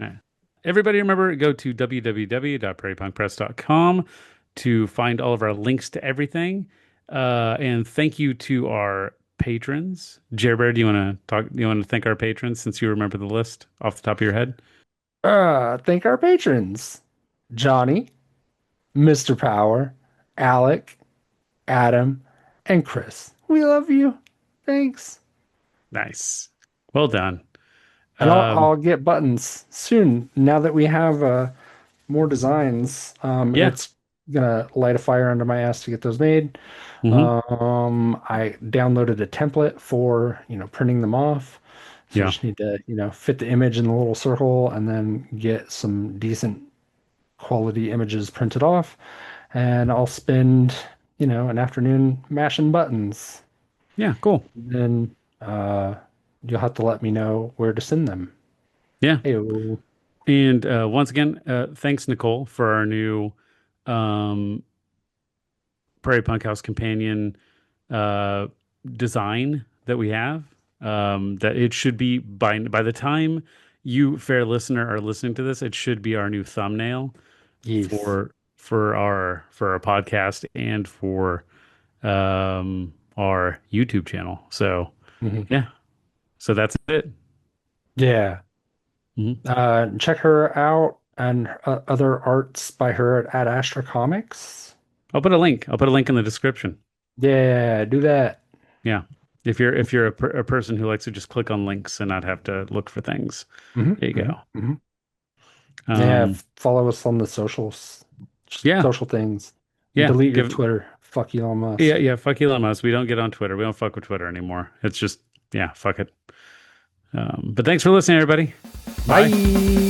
Everybody remember, go to www.prairiepunkpress.com to find all of our links to everything. And thank you to our patrons. Jerbear, do you want to talk? You want to thank our patrons since you remember the list off the top of your head? Thank our patrons. Johnny, Mr. Power, Alec, Adam, and Chris. We love you. Thanks. Nice. Well done. And I'll get buttons soon. Now that we have more designs, Yeah. it's gonna light a fire under my ass to get those made. Mhm. I downloaded a template for printing them off. So I Yeah. just need to fit the image in the little circle and then get some decent quality images printed off. And I'll spend an afternoon mashing buttons. Yeah, cool. Then you'll have to let me know where to send them. Yeah. Ew. And once again, thanks, Nicole, for our new um, Prairie Punk House Companion uh, design that we have. That it should be by the time you, fair listener, are listening to this, it should be our new thumbnail Yes. for our podcast and for our YouTube channel. So Mhm. yeah, so that's it. Yeah. Mhm. Check her out and other arts by her at Ad Astra Comix. I'll put a link. I'll put a link in the description. Yeah, do that. Yeah. If you're a person who likes to just click on links and not have to look for things, Hmm. there you Hmm. go. Hmm. Yeah, Um, follow us on the socials, yeah, social things. yeah. Delete your Give Twitter. Fuck Elon Yeah, Musk. yeah. Fuck Elon Musk. We don't get on Twitter. We don't fuck with Twitter anymore. It's just yeah, fuck it. But thanks for listening, everybody. Bye. Bye.